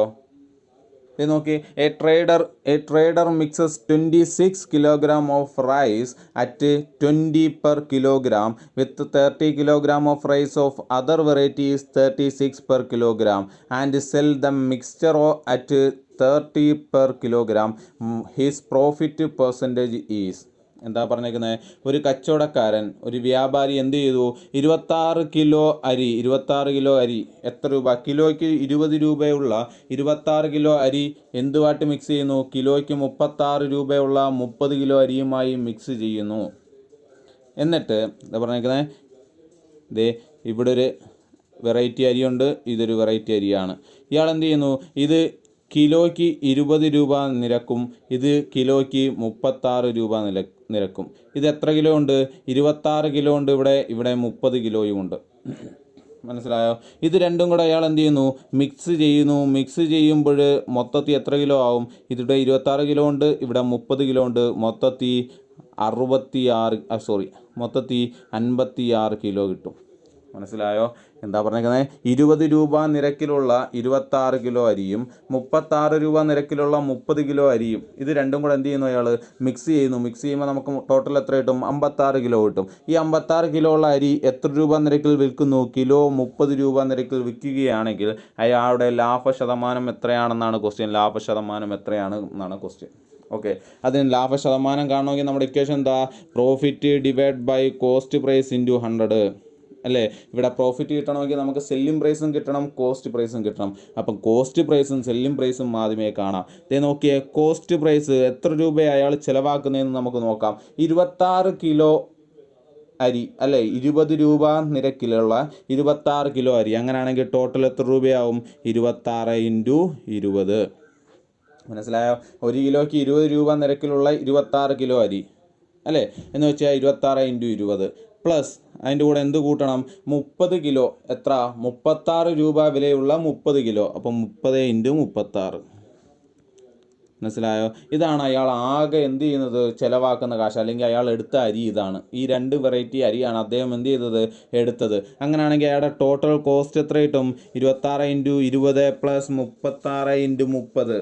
ഇത് നോക്കി, a trader mixes 26 kilogram of rice at 20 per kilogram with 30 kilogram of rice of other varieties 36 per kilogram and sell the mixture at 30 per kilogram. His profit percentage is. എന്താ പറഞ്ഞേക്കുന്നത്? ഒരു കച്ചവടക്കാരൻ, ഒരു വ്യാപാരി എന്ത് ചെയ്തു? 26 കിലോ അരി എത്ര രൂപ? കിലോയ്ക്ക് 20 രൂപയുള്ള 26 കിലോ അരി എന്തുമായിട്ട് മിക്സ് ചെയ്യുന്നു? കിലോയ്ക്ക് 36 രൂപയുള്ള 30 കിലോ അരിയുമായി മിക്സ് ചെയ്യുന്നു. എന്നിട്ട് എന്താ പറഞ്ഞേക്കുന്നത്? ഇവിടെ ഒരു വെറൈറ്റി അരിയുണ്ട്, ഇതൊരു വെറൈറ്റി അരിയാണ്. ഇയാൾ എന്ത് ചെയ്യുന്നു? ഇത് കിലോയ്ക്ക് 20 രൂപ നിരക്കും, ഇത് കിലോയ്ക്ക് 36 രൂപ നിരക്കും. ഇത് എത്ര കിലോ ഉണ്ട്? 26 കിലോ ഉണ്ട്. ഇവിടെ 30 കിലോയും ഉണ്ട്. മനസ്സിലായോ? ഇത് രണ്ടും കൂടെ അയാൾ എന്ത് ചെയ്യുന്നു? മിക്സ് ചെയ്യുന്നു. മിക്സ് ചെയ്യുമ്പോൾ മൊത്തത്തിൽ എത്ര കിലോ ആവും? ഇതിവിടെ 26 കിലോ ഉണ്ട്, ഇവിടെ 30 കിലോ ഉണ്ട്. മൊത്തത്തിൽ 56 കിലോ കിട്ടും. മനസ്സിലായോ? എന്താ പറഞ്ഞേക്കുന്നത്? 20 രൂപ നിരക്കിലുള്ള 26 കിലോ അരിയും 36 രൂപ നിരക്കിലുള്ള 30 കിലോ അരിയും, ഇത് രണ്ടും കൂടെ എന്ത് ചെയ്യുന്നു? അയാൾ മിക്സ് ചെയ്യുന്നു. മിക്സ് ചെയ്യുമ്പോൾ നമുക്ക് ടോട്ടൽ എത്ര കിട്ടും? 56 കിലോ കിട്ടും. ഈ 56 കിലോ ഉള്ള അരി എത്ര രൂപ നിരക്കിൽ വിൽക്കുന്നു? കിലോ 30 രൂപ നിരക്കിൽ വിൽക്കുകയാണെങ്കിൽ അയാളുടെ ലാഭശതമാനം എത്രയാണെന്നാണ് ക്വസ്റ്റ്യൻ. ലാഭശതമാനം എത്രയാണെന്നാണ് ക്വസ്റ്റ്യൻ. ഓക്കെ, അതിന് ലാഭശതമാനം കാണണമെങ്കിൽ നമ്മുടെ ഇക്വേഷൻ എന്താ? Profit divide by cost price into 100 അല്ലേ. ഇവിടെ പ്രോഫിറ്റ് കിട്ടണമെങ്കിൽ നമുക്ക് സെല്ലിംഗ് പ്രൈസും കിട്ടണം, കോസ്റ്റ് പ്രൈസും കിട്ടണം. അപ്പം കോസ്റ്റ് പ്രൈസും സെല്ലിംഗ് പ്രൈസും ആദ്യമേ കാണാം. നോക്കിയേ, കോസ്റ്റ് പ്രൈസ് എത്ര രൂപയാണ് അയാൾ ചിലവാക്കുന്നതെന്ന് നമുക്ക് നോക്കാം. 26 കിലോ അരി അല്ലേ, 20 രൂപ നിരക്കിലുള്ള 26 കിലോ അരി. അങ്ങനെയാണെങ്കിൽ ടോട്ടൽ എത്ര രൂപയാവും? 26 ഇൻറ്റു 20. മനസ്സിലായോ? ഒരു കിലോയ്ക്ക് 20 രൂപ നിരക്കിലുള്ള 26 കിലോ അരി അല്ലേ എന്ന് വെച്ചാൽ 26 ഇൻറ്റു 20 പ്ലസ് അതിൻ്റെ കൂടെ എന്ത് കൂട്ടണം? 30 കിലോ. എത്ര? 36 രൂപ വിലയുള്ള 30 കിലോ. അപ്പം 30 ഇൻറ്റു 36. മനസ്സിലായോ? ഇതാണ് അയാൾ ആകെ എന്ത് ചെയ്യുന്നത്? ചിലവാക്കുന്ന കാശ്, അല്ലെങ്കിൽ അയാൾ എടുത്ത അരി ഇതാണ്. ഈ 2 വെറൈറ്റി അരിയാണ് അദ്ദേഹം എന്ത് ചെയ്തത്? എടുത്തത്. അങ്ങനെയാണെങ്കിൽ അയാളുടെ ടോട്ടൽ കോസ്റ്റ് എത്ര കിട്ടും? 26 ഇൻറ്റു 20 പ്ലസ് 36 ഇൻറ്റു 30.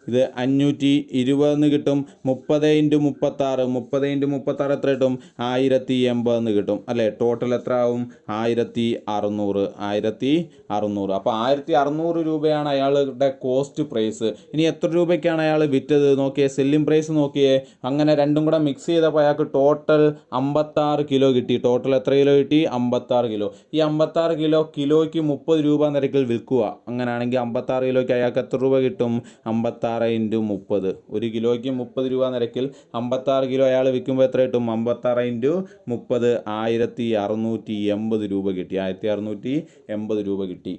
ഇത് 520 കിട്ടും. 30 ഇൻറ്റു 36 എത്ര കിട്ടും? 1080 കിട്ടും അല്ലേ. ടോട്ടൽ എത്ര ആവും? 1600. അപ്പോൾ 1600 രൂപയാണ് അയാളുടെ കോസ്റ്റ് പ്രൈസ്. ഇനി എത്ര രൂപയ്ക്കാണ് അയാൾ വിറ്റത്? നോക്കിയേ, സെല്ലിംഗ് പ്രൈസ് നോക്കിയേ. അങ്ങനെ രണ്ടും കൂടെ മിക്സ് ചെയ്തപ്പോൾ അയാൾക്ക് ടോട്ടൽ 56 കിലോ കിട്ടി. ടോട്ടൽ എത്ര കിലോ കിട്ടി? 56 കിലോ. ഈ 56 കിലോ കിലോയ്ക്ക് 30 രൂപ നിരക്കിൽ വിൽക്കുക. അങ്ങനെയാണെങ്കിൽ 56 കിലോയ്ക്ക് അയാൾക്ക് എത്ര രൂപ കിട്ടും? 56 ഇൻറ്റു 30. ഒരു കിലോയ്ക്ക് 30 രൂപ നിരക്കിൽ 56 കിലോ അയാൾ വിൽക്കുമ്പോൾ എത്ര കിട്ടും? 56 ഇൻറ്റു 30 1680 രൂപ കിട്ടി. 1680 രൂപ കിട്ടി.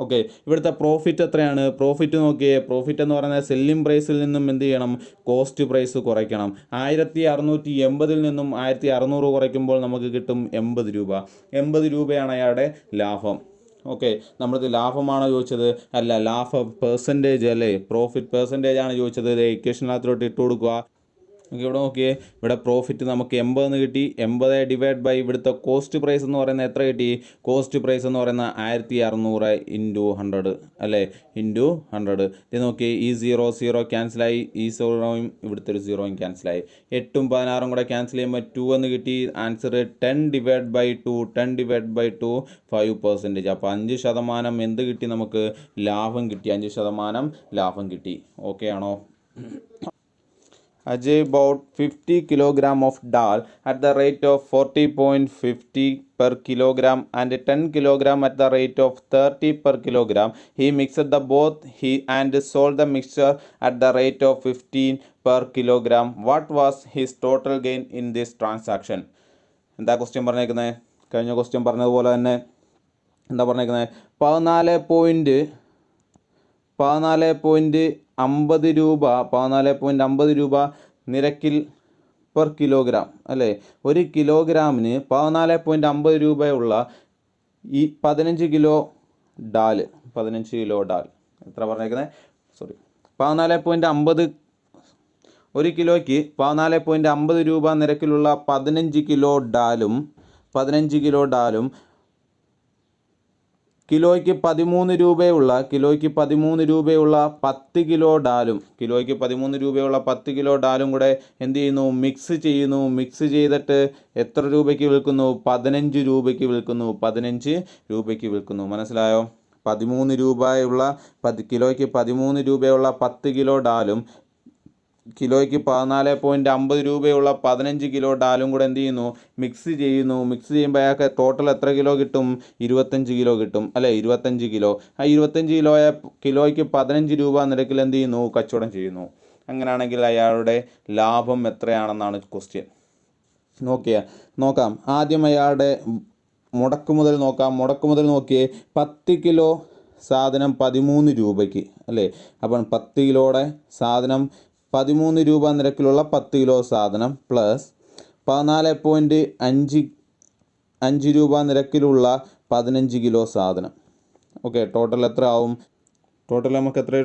ഓക്കെ, ഇവിടുത്തെ പ്രോഫിറ്റ് എത്രയാണ്? പ്രോഫിറ്റ് നോക്കിയേ. പ്രോഫിറ്റ് എന്ന് പറയുന്നത് സെല്ലിംഗ് പ്രൈസിൽ നിന്നും എന്ത് ചെയ്യണം? കോസ്റ്റ് പ്രൈസ് കുറയ്ക്കണം. 1680 നിന്നും 1600 കുറയ്ക്കുമ്പോൾ നമുക്ക് കിട്ടും 80 രൂപ. 80 രൂപയാണ് അയാളുടെ ലാഭം. ഓക്കെ, നമ്മളിത് ലാഭമാണോ ചോദിച്ചത്? അല്ല, ലാഭ പെർസെൻറ്റേജ് അല്ലേ, പ്രോഫിറ്റ് പെർസെൻറ്റേജ് ആണ് ചോദിച്ചത്. ഇക്വേഷനകത്തോട്ട് ഇട്ട് കൊടുക്കുക. ഇവിടെ നോക്കിയേ, ഇവിടെ പ്രോഫിറ്റ് നമുക്ക് 80 കിട്ടി. 80 ഡിവൈഡ് ബൈ ഇവിടുത്തെ കോസ്റ്റ് പ്രൈസ് എന്ന് പറയുന്നത് എത്ര കിട്ടി? കോസ്റ്റ് പ്രൈസ് എന്ന് പറയുന്നത് 1600 ഇൻറ്റു 100 അല്ലേ, ഇൻറ്റു 100. ഇത് നോക്കിയേ, ഈ 0 ക്യാൻസലായി, ഈ 0യും ഇവിടുത്തെ ഒരു 0യും ക്യാൻസലായി. 8ഉം 16ഉം കൂടെ ക്യാൻസൽ ചെയ്യുമ്പോൾ 2 എന്ന് കിട്ടി. Answer 10 divide by 2 5%. അപ്പോൾ 5% എന്ത് കിട്ടി? നമുക്ക് ലാഭം കിട്ടി. 5% ലാഭം കിട്ടി. ഓക്കെ ആണോ? Ajay bought 50 kilogram of dal at the rate of 40.50 per kilogram and 10 kilogram at the rate of 30 per kilogram. He mixed the both and sold the mixture at the rate of 15 per kilogram. What was his total gain in this transaction? എന്താ question പറഞ്ഞേക്കുന്നത്? കഴിഞ്ഞ question പറഞ്ഞതുപോലെ തന്നെ എന്താ പറഞ്ഞേക്കുന്നത്? 14.5 രൂപ 14.50 രൂപ നിരക്കിൽ പെർ കിലോഗ്രാം അല്ലേ. ഒരു കിലോഗ്രാമിന് 14.50 രൂപയുള്ള ഈ 15 കിലോ ഡാൽ എത്ര പറഞ്ഞേക്കുന്നത് 14.50 ഒരു കിലോയ്ക്ക് 14.50 രൂപ നിരക്കിലുള്ള 15 കിലോ ഡാലും കിലോയ്ക്ക് 13 രൂപയുള്ള 10 കിലോ ഡാലും കൂടെ എന്ത് ചെയ്യുന്നു, മിക്സ് ചെയ്തിട്ട് എത്ര രൂപയ്ക്ക് വിൽക്കുന്നു, 15 രൂപയ്ക്ക് വിൽക്കുന്നു. മനസ്സിലായോ? 13 രൂപയുള്ള കിലോയ്ക്ക് 13 രൂപയുള്ള 10 കിലോ ഡാലും കിലോയ്ക്ക് 14.50 രൂപയുള്ള 15 കിലോ ഡാലും കൂടെ എന്ത് ചെയ്യുന്നു, മിക്സ് ചെയ്യുമ്പോൾ അയാൾക്ക് ടോട്ടൽ എത്ര കിലോ കിട്ടും, 25 കിലോ കിട്ടും അല്ലേ. 25 കിലോ, ആ 25 കിലോയ്ക്ക് 15 രൂപ നിരക്കിൽ എന്ത് ചെയ്യുന്നു, കച്ചവടം ചെയ്യുന്നു. അങ്ങനെയാണെങ്കിൽ അയാളുടെ ലാഭം എത്രയാണെന്നാണ് ക്വസ്റ്റ്യൻ. നോക്കാം. ആദ്യം അയാളുടെ മുടക്കുമുതൽ നോക്കിയേ. 10 കിലോ സാധനം 13 രൂപയ്ക്ക് അല്ലേ. അപ്പം 10 കിലോയുടെ സാധനം 13 രൂപ നിരക്കിലുള്ള 10 കിലോ സാധനം പ്ലസ് 14.5 രൂപ നിരക്കിലുള്ള 15 കിലോ സാധനം. ഓക്കെ, ടോട്ടൽ എത്ര ആവും? ടോട്ടൽ നമുക്ക് എത്ര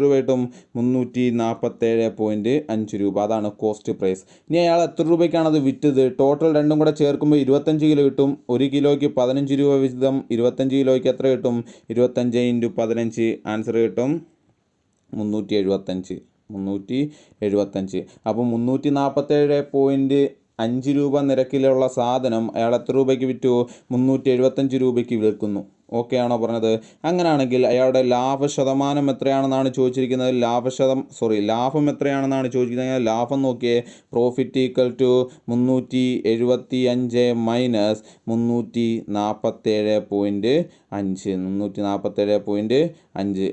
രൂപ കിട്ടും? 347.5 രൂപ. അതാണ് കോസ്റ്റ് പ്രൈസ്. ഇനി അയാൾ എത്ര രൂപയ്ക്കാണ് അത് വിറ്റത്? ടോട്ടൽ രണ്ടും കൂടെ ചേർക്കുമ്പോൾ 25 കിലോ കിട്ടും. ഒരു കിലോയ്ക്ക് 15 രൂപ വീതം. 25 കിലോയ്ക്ക് എത്ര കിട്ടും? 25 × 15. ആൻസർ കിട്ടും 375. അപ്പോൾ 347.5 രൂപ നിരക്കിലുള്ള സാധനം അയാൾ എത്ര രൂപയ്ക്ക് വിറ്റു? 375 രൂപയ്ക്ക് വിൽക്കുന്നു. ഓക്കെ ആണോ പറഞ്ഞത്? അങ്ങനെയാണെങ്കിൽ അയാളുടെ ലാഭശതമാനം എത്രയാണെന്നാണ് ചോദിച്ചിരിക്കുന്നത്. ലാഭം എത്രയാണെന്നാണ് ചോദിച്ചിരിക്കുന്നത്. ലാഭം നോക്കിയേ. Profit equal to 375 minus 347.5.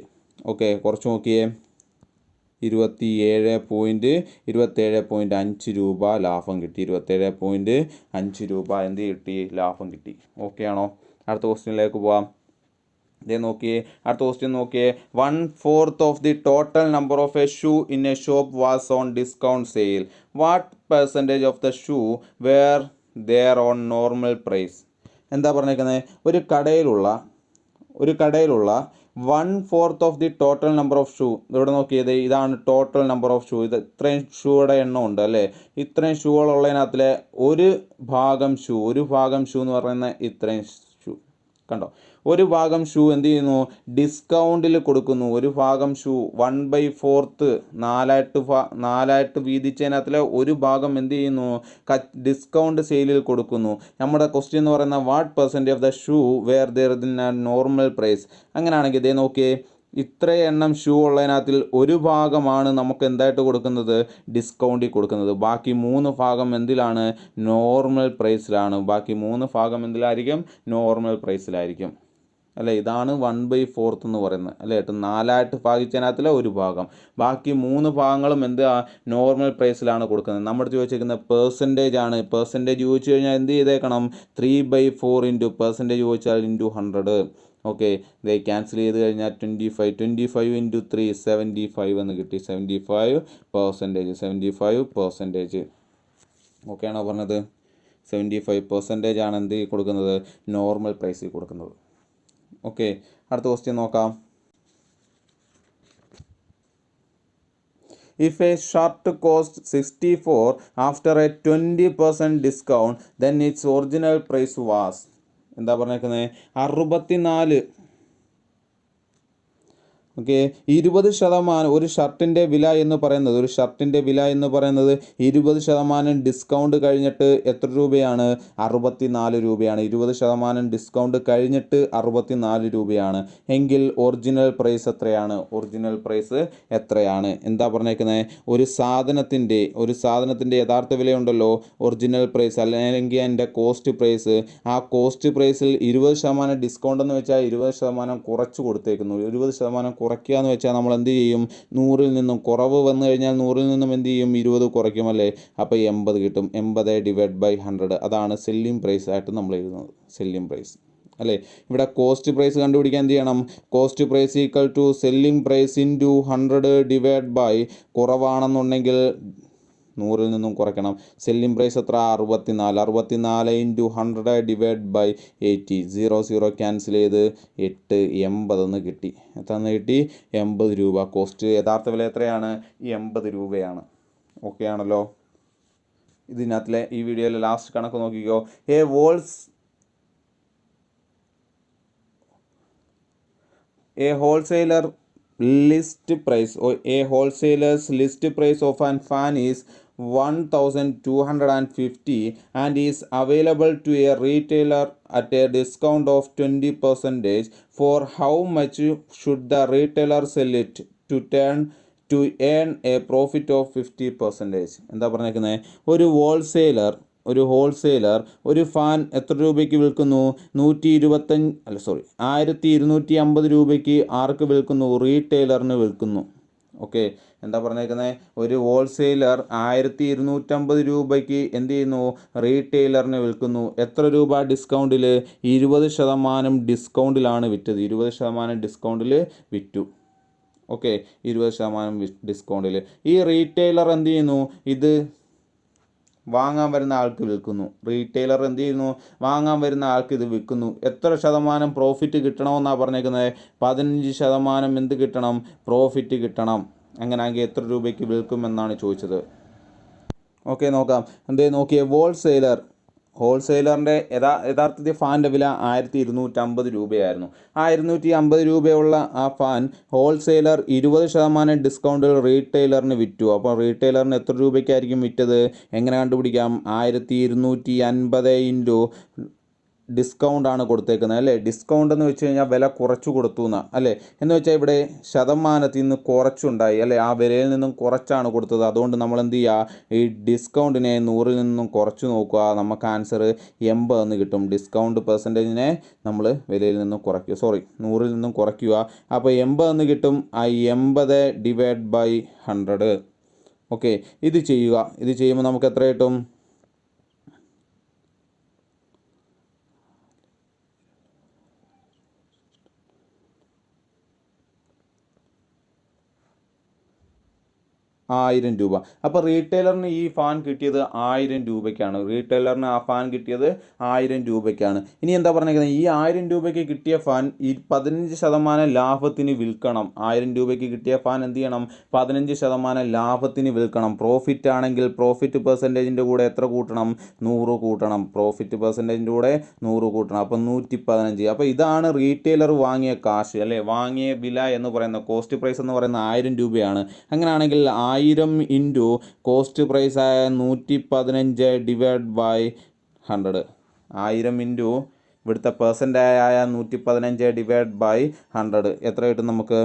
Okay, കുറച്ച് നോക്കിയേ. 27.5 രൂപ ലാഭം കിട്ടി. 27.5 രൂപ എന്ത് കിട്ടി? ലാഭം കിട്ടി. ഓക്കെ ആണോ? അടുത്ത ക്വസ്റ്റ്യനിലേക്ക് പോവാം. അടുത്ത ക്വസ്റ്റ്യൻ നോക്കിയേ. 1/4 of the total number of a shoe in a shop was on discount sale. What percentage of the shoe were there on normal price? എന്താ പറഞ്ഞേക്കുന്നത്? ഒരു കടയിലുള്ള 1/4 of the total number of shoe. ഇവിടെ നോക്കിയത് ഇതാണ് total number of shoe. ഇത് ഇത്രയും ഷൂയുടെ എണ്ണം ഉണ്ട് അല്ലേ. ഇത്രയും ഷൂകളുള്ളതിനകത്തിലെ ഒരു ഭാഗം ഷൂ എന്ന് പറയുന്ന ഇത്രയും ഷൂ കണ്ടോ. ഒരു ഭാഗം ഷൂ എന്ത് ചെയ്യുന്നു? ഡിസ്കൗണ്ടിൽ കൊടുക്കുന്നു. ഒരു ഭാഗം ഷൂ 1/4 നാലായിട്ട് വീതിച്ചതിനകത്തിലെ ഒരു ഭാഗം എന്ത് ചെയ്യുന്നു? ഡിസ്കൗണ്ട് സെയിലിൽ കൊടുക്കുന്നു. നമ്മുടെ ക്വസ്റ്റ്യൻ എന്ന് പറയുന്ന what percentage of the shoe were there in a normal price. അങ്ങനെയാണെങ്കിൽ ഇതേ നോക്കിയേ. ഇത്രയും എണ്ണം ഷൂ ഉള്ളതിനകത്തിൽ ഒരു ഭാഗമാണ് നമുക്ക് എന്തായിട്ട് കൊടുക്കുന്നത്? ഡിസ്കൗണ്ടിൽ കൊടുക്കുന്നത്. ബാക്കി 3 ഭാഗം എന്തിലാണ്? നോർമൽ പ്രൈസിലാണ്. ബാക്കി 3 ഭാഗം എന്തിലായിരിക്കും? നോർമൽ പ്രൈസിലായിരിക്കും അല്ലേ. ഇതാണ് 1/4 എന്ന് പറയുന്നത് അല്ലേ. 4 ഭാഗിച്ചതിനകത്തിലെ ഒരു ഭാഗം. ബാക്കി 3 ഭാഗങ്ങളും എന്താ? നോർമൽ പ്രൈസിലാണ് കൊടുക്കുന്നത്. നമ്മൾ ചോദിച്ചിരിക്കുന്ന പെർസെൻറ്റേജ് ആണ്. പെർസെൻറ്റേജ് ചോദിച്ചു കഴിഞ്ഞാൽ എന്ത് ചെയ്തേക്കണം? 3/4 ഇൻറ്റു പെർസെൻറ്റേജ് ചോദിച്ചാൽ ഇൻറ്റു 100. ഓക്കെ, ഇത് ക്യാൻസൽ ചെയ്ത് കഴിഞ്ഞാൽ 25 ഇൻറ്റു 3 75 എന്ന് കിട്ടി. 75%. ഓക്കെ ആണോ പറഞ്ഞത്? 75% ആണ് എന്ത് കൊടുക്കുന്നത്? നോർമൽ പ്രൈസിൽ കൊടുക്കുന്നത്. ഓക്കെ, അടുത്ത ക്വസ്റ്റ്യൻ നോക്കാം. If a shirt costs 64 after a 20% discount, then its original price was. എന്താ പറഞ്ഞേക്കുന്നത്? 64. ഓക്കെ, 20% ഒരു ഷർട്ടിൻ്റെ വില എന്ന് പറയുന്നത് 20% ഡിസ്കൗണ്ട് കഴിഞ്ഞിട്ട് എത്ര രൂപയാണ്? 64 രൂപയാണ്. 20% ഡിസ്കൗണ്ട് കഴിഞ്ഞിട്ട് 64 രൂപയാണ്. എങ്കിൽ ഒറിജിനൽ പ്രൈസ് എത്രയാണ്? എന്താ പറഞ്ഞേക്കുന്നത്? ഒരു സാധനത്തിൻ്റെ യഥാർത്ഥ വിലയുണ്ടല്ലോ, ഒറിജിനൽ പ്രൈസ് അല്ലെങ്കിൽ അതിൻ്റെ കോസ്റ്റ് പ്രൈസ്. ആ കോസ്റ്റ് പ്രൈസിൽ 20% ഡിസ്കൗണ്ട് എന്ന് വെച്ചാൽ 20% കുറച്ച് കൊടുത്തേക്കുന്നു. 20% കുറയ്ക്കുക എന്ന് വെച്ചാൽ നമ്മൾ എന്ത് ചെയ്യും? 100-ൽ നിന്നും കുറവ് വന്നു കഴിഞ്ഞാൽ 100-ൽ നിന്നും എന്ത് ചെയ്യും? 20 കുറയ്ക്കുമല്ലേ. അപ്പോൾ 80 കിട്ടും. 80 ÷ 100. അതാണ് സെല്ലിംഗ് പ്രൈസ് ആയിട്ട് നമ്മൾ എഴുതുന്നത്. Selling price. അല്ലേ? ഇവിടെ കോസ്റ്റ് പ്രൈസ് കണ്ടുപിടിക്കാൻ എന്ത് ചെയ്യണം? Cost price equal to selling price into 100 divide by, കുറവാണെന്നുണ്ടെങ്കിൽ 100 നിന്നും കുറയ്ക്കണം. സെല്ലിംഗ് പ്രൈസ് എത്ര? 64 ഇൻറ്റു 100 ഡിവൈഡ് ബൈ 80. 0 ക്യാൻസൽ ചെയ്ത് 8 80 എന്ന് കിട്ടി. എത്രയെന്ന് കിട്ടി? 80 രൂപ. കോസ്റ്റ് യഥാർത്ഥ വില എത്രയാണ്? 80 രൂപയാണ്. ഓക്കെ ആണല്ലോ? ഇതിനകത്തിലെ ഈ വീഡിയോയിലെ ലാസ്റ്റ് കണക്ക് നോക്കിക്കോ. A wholesaler's list price of an fan is 1250 and is available to a retailer at a discount of 20%. For how much should the retailer sell it to earn a profit of 50%? എന്താ പറഞ്ഞേക്കുന്നത്? ഒരു wholesaler ഒരു fan എത്ര രൂപയ്ക്ക് വിൽക്കുന്നു? 1250 രൂപയ്ക്ക് ആർക്ക് വിൽക്കുന്നു? റീറ്റെയിലറിന് വിൽക്കുന്നു. ഓക്കെ, എന്താ പറഞ്ഞേക്കുന്നത്? ഒരു ഹോൾസെയിലർ 1250 രൂപയ്ക്ക് എന്ത് ചെയ്യുന്നു? റീറ്റെയിലറിന് വിൽക്കുന്നു. എത്ര രൂപ ഡിസ്കൗണ്ടിൽ? 20% ഡിസ്കൗണ്ടിലാണ് വിറ്റത്. 20% ഡിസ്കൗണ്ടിൽ വിറ്റു. ഓക്കെ, 20% ഡിസ്കൗണ്ടിൽ. ഈ റീറ്റെയിലർ എന്ത് ചെയ്യുന്നു? ഇത് വാങ്ങാൻ വരുന്ന ആൾക്ക് വിൽക്കുന്നു. റീറ്റെയിലർ എന്ത് ചെയ്യുന്നു? വാങ്ങാൻ വരുന്ന ആൾക്ക് ഇത് വിൽക്കുന്നു. എത്ര ശതമാനം പ്രോഫിറ്റ് കിട്ടണമെന്നാണ് പറഞ്ഞേക്കുന്നത്? 15% എന്ത് കിട്ടണം? പ്രോഫിറ്റ് കിട്ടണം. അങ്ങനെയാണെങ്കിൽ എത്ര രൂപയ്ക്ക് വിൽക്കുമെന്നാണ് ചോദിച്ചത്. ഓക്കെ, നോക്കാം. എന്തേ നോക്കിയേ? ഹോൾസെയിലറിൻ്റെ യഥാർത്ഥത്തിൽ ഫാനിൻ്റെ വില 1250 രൂപയായിരുന്നു. ആ 250 രൂപയുള്ള ആ ഫാൻ ഹോൾസെയിലർ 20% ഡിസ്കൗണ്ടിൽ റീറ്റെയിലറിന് വിറ്റു. അപ്പോൾ റീറ്റെയിലറിന് എത്ര രൂപയ്ക്കായിരിക്കും വിറ്റത്? എങ്ങനെ കണ്ടുപിടിക്കാം? 1250 ഇൻറ്റു ഡിസ്കൗണ്ടാണ് കൊടുത്തേക്കുന്നത് അല്ലേ? ഡിസ്കൗണ്ട് എന്ന് വെച്ച് കഴിഞ്ഞാൽ വില കുറച്ചു കൊടുത്തു എന്നാണ് അല്ലേ? എന്ന് വെച്ചാൽ ഇവിടെ ശതമാനത്തിൽ നിന്ന് കുറച്ചുണ്ടായി അല്ലേ? ആ വിലയിൽ നിന്നും കുറച്ചാണ് കൊടുത്തത്. അതുകൊണ്ട് നമ്മൾ എന്ത് ചെയ്യുക? ഈ ഡിസ്കൗണ്ടിനെ 100 നിന്നും കുറച്ച് നോക്കുക. നമുക്ക് ആൻസർ 80 എന്ന് കിട്ടും. ഡിസ്കൗണ്ട് പെർസെൻറ്റേജിനെ നമ്മൾ വിലയിൽ നിന്നും കുറയ്ക്കുക, 100 നിന്നും കുറയ്ക്കുക. അപ്പോൾ 80 എന്ന് കിട്ടും. ആ 80 ഡിവൈഡ് ബൈ 100. ഓക്കെ, ഇത് ചെയ്യുക. ഇത് ചെയ്യുമ്പോൾ നമുക്ക് എത്ര കിട്ടും? 1000 രൂപ. അപ്പോൾ റീറ്റെയിലറിന് ഈ ഫാൻ കിട്ടിയത് 1000 രൂപയ്ക്കാണ്. റീറ്റെയിലറിന് ആ ഫാൻ കിട്ടിയത് 1000 രൂപയ്ക്കാണ്. ഇനി എന്താ പറഞ്ഞേക്കുന്നത്? ഈ 1000 രൂപയ്ക്ക് കിട്ടിയ ഫാൻ ഈ 15% ലാഭത്തിന് വിൽക്കണം. 1000 രൂപയ്ക്ക് കിട്ടിയ ഫാൻ എന്ത് ചെയ്യണം? 15% ലാഭത്തിന് വിൽക്കണം. പ്രോഫിറ്റ് ആണെങ്കിൽ പ്രോഫിറ്റ് പെർസെൻറ്റേജിൻ്റെ കൂടെ എത്ര കൂട്ടണം? 100 കൂട്ടണം. പ്രോഫിറ്റ് പെർസെൻറ്റേജിൻ്റെ കൂടെ 100 കൂട്ടണം. അപ്പം 115. അപ്പോൾ ഇതാണ് റീറ്റെയിലർ വാങ്ങിയ കാശ് അല്ലേ? വാങ്ങിയ വില എന്ന് പറയുന്ന കോസ്റ്റ് പ്രൈസ് എന്ന് പറയുന്ന 1000 രൂപയാണ്. അങ്ങനെയാണെങ്കിൽ 1000 ഇൻറ്റു കോസ്റ്റ് പ്രൈസായ 115 ഡിവൈഡ് ബൈ 100. 1000 ഇൻറ്റു ഇവിടുത്തെ പെർസെൻറ്റേജായ 115 ഡിവൈഡ് ബൈ 100 എത്ര കിട്ടും നമുക്ക്?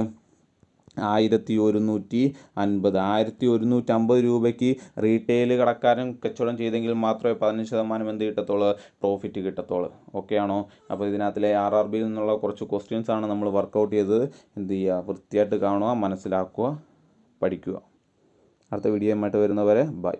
1150. 1150 രൂപയ്ക്ക് റീറ്റെയിൽ കടക്കാരൻ കച്ചവടം ചെയ്തെങ്കിൽ മാത്രമേ 15% എന്ത് കിട്ടത്തുള്ളൂ? പ്രോഫിറ്റ് കിട്ടത്തുള്ളൂ. ഓക്കെ ആണോ? അപ്പോൾ ഇതിനകത്തിലെ RRBയിൽ നിന്നുള്ള കുറച്ച് ക്വസ്റ്റ്യൻസ് ആണ് നമ്മൾ വർക്കൗട്ട് ചെയ്തത്. എന്ത് ചെയ്യുക? വൃത്തിയായിട്ട് കാണുക, മനസ്സിലാക്കുക, പഠിക്കുക. അടുത്ത വീഡിയോയുമായിട്ട് വരുന്നവരെ ബൈ.